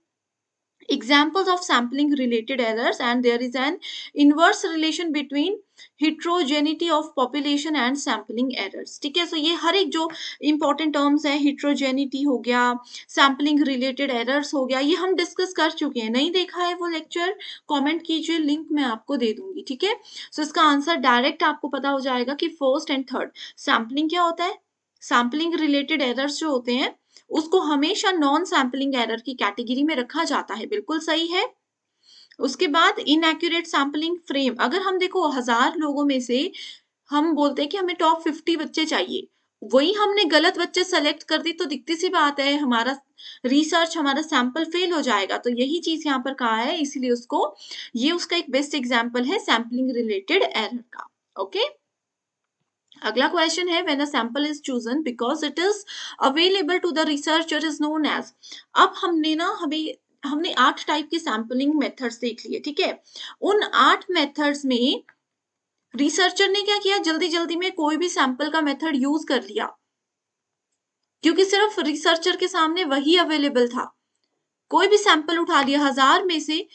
examples of sampling related errors, and there is an inverse relation between heterogeneity of population and sampling errors। ठीक है, सो ये हर एक जो इंपॉर्टेंट टर्म्स है, heterogeneity हो गया, सैम्पलिंग रिलेटेड एरर्स हो गया, ये हम डिस्कस कर चुके हैं। नहीं देखा है वो लेक्चर, कमेंट कीजिए, लिंक मैं आपको दे दूंगी। ठीक है, सो इसका आंसर डायरेक्ट आपको पता हो जाएगा कि फर्स्ट एंड थर्ड। सैम्पलिंग क्या होता है, सैम्पलिंग रिलेटेड एरर्स जो होते हैं उसको हमेशा नॉन सैम्पलिंग एरर की कैटेगरी में रखा जाता है, बिल्कुल सही है। उसके बाद इनएक्यूरेट सैम्पलिंग फ्रेम, अगर हम देखो 1000 लोगों में से हम बोलते हैं कि हमें टॉप 50 बच्चे चाहिए, वही हमने गलत बच्चे सेलेक्ट कर दी तो दिखती सी बात है हमारा रिसर्च, हमारा सैंपल फेल हो जाएगा। तो यही चीज यहाँ पर कहा है, इसीलिए उसको, ये उसका एक बेस्ट एग्जाम्पल है सैम्पलिंग रिलेटेड एरर का। ओके, अगला क्वेश्चन है, when a sample is chosen because it is available to the researcher is known as. अब हमने 8 टाइप के सैंपलिंग मेथड्स देख लिए। ठीक है, उन 8 मेथड्स में रिसर्चर ने क्या किया, जल्दी जल्दी में कोई भी सैंपल का मेथड यूज कर लिया, क्योंकि सिर्फ रिसर्चर के सामने वही अवेलेबल था। कोई भी सैंपल उठा लिया 1000 में से,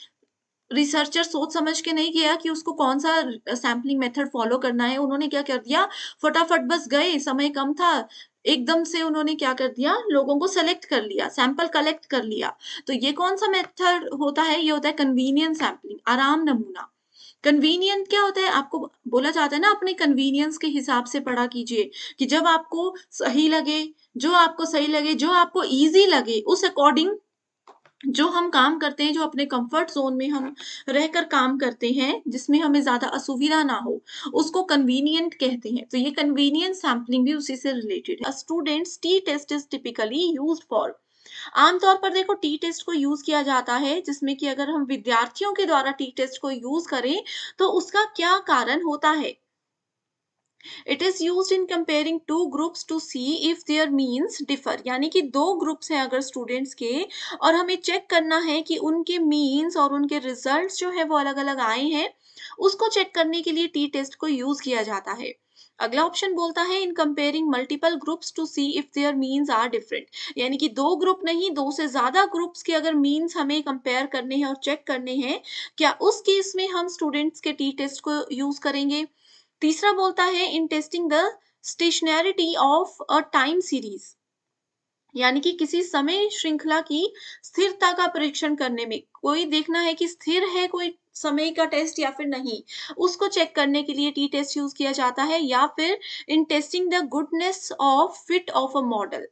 रिसर्चर सोच समझ के नहीं किया कि उसको कौन सा सैम्पलिंग मेथड फॉलो करना है। उन्होंने क्या कर दिया, फटाफट बस गए, समय कम था, एकदम से उन्होंने क्या कर दिया, लोगों को सेलेक्ट कर लिया, सैंपल कलेक्ट कर लिया। तो ये कौन सा मेथड होता है, ये होता है कन्वीनियंट सैम्पलिंग, आराम नमूना। कन्वीनियंट क्या होता है, आपको बोला जाता है ना अपने कन्वीनियंस के हिसाब से पढ़ा कीजिए, कि जब आपको सही लगे, जो आपको सही लगे, जो आपको इजी लगे, उस अकॉर्डिंग जो हम काम करते हैं, जो अपने कंफर्ट जोन में हम रहकर काम करते हैं, जिसमें हमें ज्यादा असुविधा ना हो, उसको कन्वीनियंट कहते हैं। तो ये कन्वीनियंट सैम्पलिंग भी उसी से रिलेटेड है। Students t test is typically used for, आमतौर पर देखो टी टेस्ट को यूज किया जाता है, जिसमें कि अगर हम विद्यार्थियों के द्वारा टी टेस्ट को यूज करें तो उसका क्या कारण होता है। It is used in comparing two groups to see if their means differ, यानी कि दो ग्रुप्स हैं अगर स्टूडेंट्स के, और हमें चेक करना है कि उनके मीन्स और उनके रिजल्ट्स जो है वो अलग अलग आए हैं, उसको चेक करने के लिए टी टेस्ट को यूज किया जाता है। अगला ऑप्शन बोलता है in comparing multiple groups to see if their means are different, यानी कि दो ग्रुप नहीं, दो से ज्यादा ग्रुप्स के अगर मीन्स हमें कंपेयर करने हैं और चेक करने हैं, क्या उस केस में हम स्टूडेंट्स के टी टेस्ट को यूज करेंगे। तीसरा बोलता है in testing the stationarity of a time series, यानी कि किसी समय श्रृंखला की स्थिरता का परीक्षण करने में, कोई देखना है कि स्थिर है कोई समय का टेस्ट या फिर नहीं, उसको चेक करने के लिए टी टेस्ट यूज किया जाता है। या फिर in testing the goodness of fit of a model.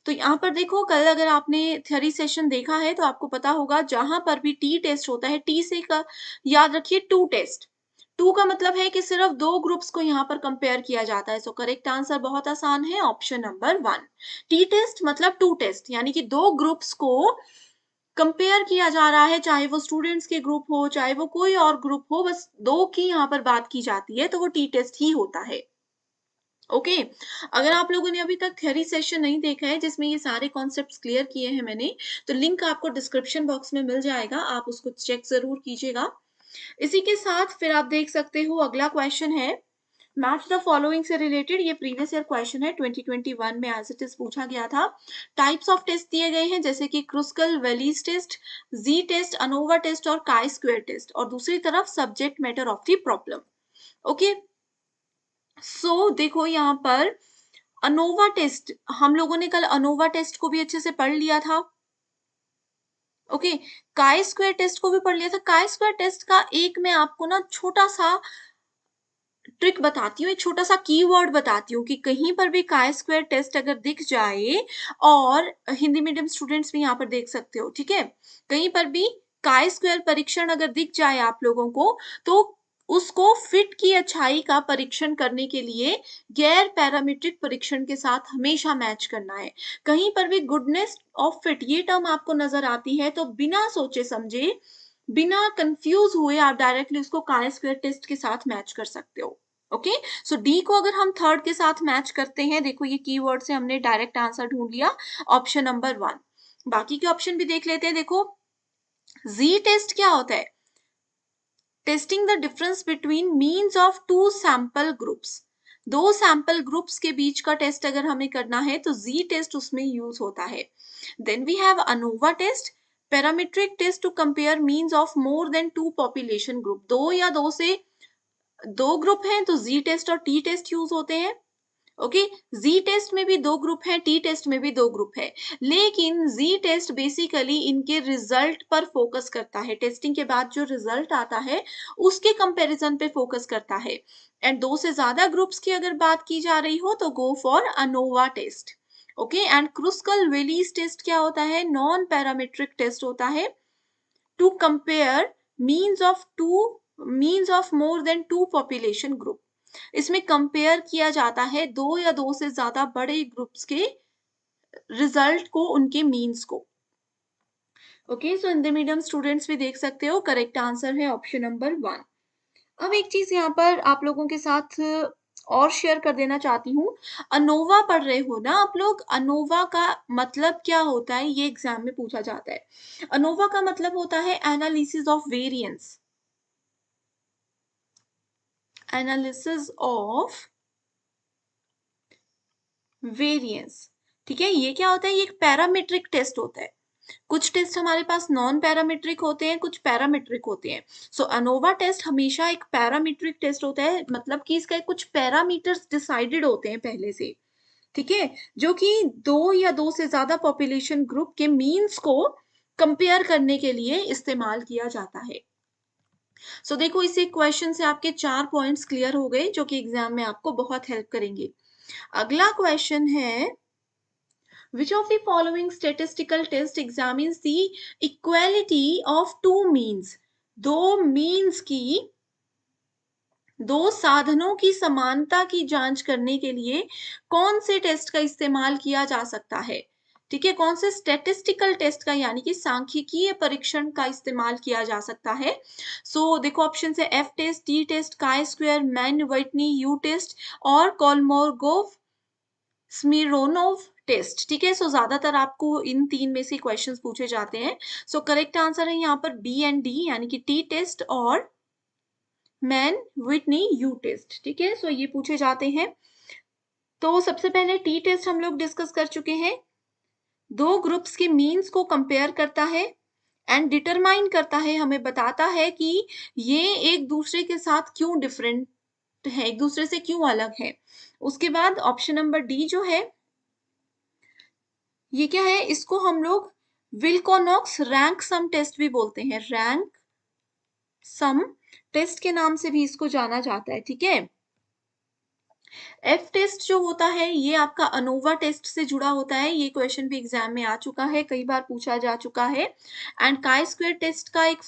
तो यहाँ पर देखो, कल अगर आपने थ्योरी सेशन देखा है तो आपको पता होगा, जहां पर भी टी टेस्ट होता है, टी से का याद रखिए टू टेस्ट, टू का मतलब है कि सिर्फ दो ग्रुप्स को यहाँ पर कंपेयर किया जाता है। सो करेक्ट आंसर बहुत आसान है, ऑप्शन नंबर 1। टी टेस्ट मतलब टू टेस्ट, यानी कि दो ग्रुप्स को कंपेयर किया जा रहा है, चाहे वो स्टूडेंट्स के ग्रुप हो, चाहे वो कोई और ग्रुप हो, बस दो की यहाँ पर बात की जाती है, तो वो टी टेस्ट ही होता है। ओके, अगर आप लोगों ने अभी तक थ्योरी सेशन नहीं देखा है जिसमें ये सारे कॉन्सेप्ट्स क्लियर किए हैं मैंने, तो लिंक आपको डिस्क्रिप्शन बॉक्स में मिल जाएगा, आप उसको चेक जरूर कीजिएगा। इसी के साथ फिर आप देख सकते हो अगला क्वेश्चन है, मैच द फॉलोइंग से रिलेटेड, ये प्रीवियस ईयर क्वेश्चन है, 2021 में एज इट इज पूछा गया था। टाइप्स ऑफ टेस्ट दिए गए हैं, जैसे कि Kruskal Wallis test, G test, ANOVA test और काई स्क्वायर टेस्ट, और दूसरी तरफ subject matter of the problem. Okay, so देखो यहाँ पर अनोवा टेस्ट, हम लोगों ने कल अनोवा टेस्ट को भी अच्छे से पढ़ लिया था। ओके, काई स्क्वायर टेस्ट को भी पढ़ लिया था। काई स्क्वायर टेस्ट का एक मैं आपको ना छोटा सा ट्रिक बताती हूँ, एक छोटा सा कीवर्ड बताती हूँ कि कहीं पर भी काय स्क्वायर टेस्ट अगर दिख जाए, और हिंदी मीडियम स्टूडेंट्स भी यहाँ पर देख सकते हो, ठीक है, कहीं पर भी काय स्क्वायर परीक्षण अगर दिख जाए आप लोगों को, तो उसको फिट की अच्छाई का परीक्षण करने के लिए गैर पैरामीट्रिक परीक्षण के साथ हमेशा मैच करना है। कहीं पर भी गुडनेस ऑफ फिट ये टर्म आपको नजर आती है तो बिना सोचे समझे, बिना कंफ्यूज हुए आप डायरेक्टली उसको काय स्क्वायर टेस्ट के साथ मैच कर सकते हो। ओके, सो डी को अगर हम थर्ड के साथ मैच करते हैं, देखो ये कीवर्ड से हमने डायरेक्ट आंसर ढूंढ लिया, ऑप्शन नंबर 1। बाकी के ऑप्शन भी देख लेते हैं। देखो जी टेस्ट क्या होता है? Testing the difference between means of two sample groups. दो सैंपल ग्रुप्स के बीच का टेस्ट अगर हमें करना है तो जी टेस्ट उसमें यूज होता है। Then we have ANOVA test, parametric test to compare means of more than two population group. दो या दो से दो ग्रुप हैं तो जी टेस्ट और टी टेस्ट यूज होते हैं। ओके, जी टेस्ट में भी दो ग्रुप हैं, टी टेस्ट में भी दो ग्रुप है, लेकिन जी टेस्ट बेसिकली इनके रिजल्ट पर फोकस करता है, टेस्टिंग के बाद जो रिजल्ट आता है उसके कंपैरिजन पे फोकस करता है। एंड दो से ज्यादा ग्रुप्स की अगर बात की जा रही हो तो go for ANOVA test. Okay, and Kruskal Wallis test क्या होता है? नॉन पैरामीट्रिक टेस्ट होता है to compare means of more than two population group. इसमें कंपेयर किया जाता है दो या दो से ज्यादा बड़े ग्रुप्स के रिजल्ट को, उनके मीन्स को। ओके, सो हिंदी मीडियम स्टूडेंट्स भी देख सकते हो, करेक्ट आंसर है ऑप्शन नंबर 1। अब एक चीज यहाँ पर आप लोगों के साथ और शेयर कर देना चाहती हूँ। अनोवा पढ़ रहे हो ना आप लोग? अनोवा का मतलब क्या होता है ये एग्जाम में पूछा जाता है। अनोवा का मतलब होता है analysis of variance, analysis of variance. ठीक है, ये क्या होता है? ये एक पैरामीट्रिक टेस्ट होता है। कुछ टेस्ट हमारे पास नॉन पैरामीट्रिक होते हैं, कुछ पैरामीट्रिक होते हैं। सो अनोवा टेस्ट हमेशा एक पैरामीट्रिक टेस्ट होता है, मतलब कि इसका कुछ पैरामीटर्स डिसाइडेड होते हैं पहले से, ठीक है, जो कि दो या दो से ज्यादा पॉपुलेशन ग्रुप के मीन्स को कंपेयर करने के लिए इस्तेमाल किया जाता है। सो देखो, इस एक क्वेश्चन से आपके 4 पॉइंट्स क्लियर हो गए जो कि एग्जाम में आपको बहुत हेल्प करेंगे। अगला क्वेश्चन है, which of the following statistical test examines the equality of two means? दो मीन्स की, दो साधनों की समानता की जांच करने के लिए कौन से टेस्ट का इस्तेमाल किया जा सकता है? ठीक है, कौन से स्टैटिस्टिकल टेस्ट का यानी कि सांख्यिकीय परीक्षण का इस्तेमाल किया जा सकता है? देखो ऑप्शन है F test, t test, chi square, Mann Whitney U test और कोलमोरगोव स्मिरोनोव टेस्ट। ठीक है, ज्यादातर आपको इन तीन में से क्वेश्चंस पूछे जाते हैं। करेक्ट आंसर है यहाँ पर बी एंड डी, यानी कि टी टेस्ट और मैन व्हिटनी यू टेस्ट। ठीक है, ये पूछे जाते हैं। तो सबसे पहले टी टेस्ट हम लोग डिस्कस कर चुके हैं। दो ग्रुप्स के मीन्स को कंपेयर करता है एंड डिटरमाइन करता है, हमें बताता है कि ये एक दूसरे के साथ क्यों डिफरेंट है, एक दूसरे से क्यों अलग है। उसके बाद ऑप्शन नंबर डी जो है, ये क्या है? इसको हम लोग विल्कोनॉक्स रैंक सम टेस्ट भी बोलते हैं, रैंक सम टेस्ट के नाम से भी इसको जाना जाता है। ठीक है, एफ टेस्ट जो होता है ये आपका अनोवा टेस्ट से जुड़ा होता है, ये क्वेश्चन भी एग्जाम में आ चुका है, कई बार पूछा जा चुका है। एंड काय स्क्वायर टेस्ट का एक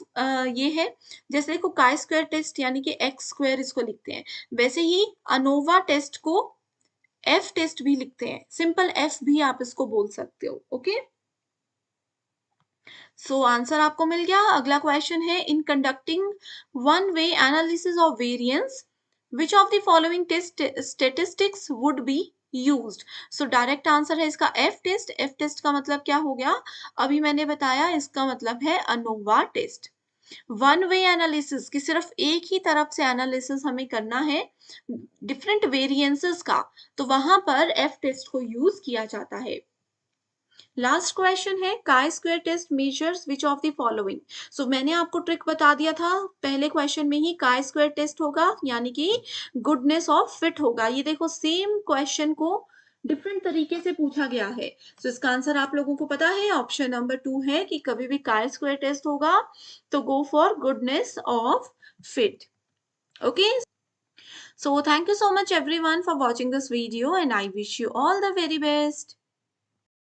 ये है, जैसे देखो काय स्क्वायर टेस्ट यानी कि एक्स स्क्वायर इसको लिखते हैं, वैसे ही अनोवा टेस्ट को एफ टेस्ट भी लिखते हैं, सिंपल एफ भी आप इसको बोल सकते हो। ओके, आंसर आपको मिल गया। अगला क्वेश्चन है, in conducting one way analysis of variance which of the following test statistics would be used? Direct answer है इसका एफ टेस्ट। एफ टेस्ट का मतलब क्या हो गया? अभी मैंने बताया, इसका मतलब है ANOVA test. One way analysis की सिर्फ एक ही तरफ से एनालिसिस हमें करना है डिफरेंट वेरिएंसेस का, तो वहां पर एफ टेस्ट को यूज किया जाता है। लास्ट क्वेश्चन है, chi square test measures which of the following. मैंने आपको ट्रिक बता दिया था पहले क्वेश्चन में ही, काय स्क्वायर टेस्ट होगा यानी कि गुडनेस ऑफ फिट होगा। ये देखो सेम क्वेश्चन को डिफरेंट तरीके से पूछा गया है। इसका आंसर आप लोगों को पता है, ऑप्शन नंबर 2 है कि कभी भी काय स्क्वायर टेस्ट होगा तो go for goodness of fit. Okay, So thank you so much everyone for watching this video and I wish you all the very best.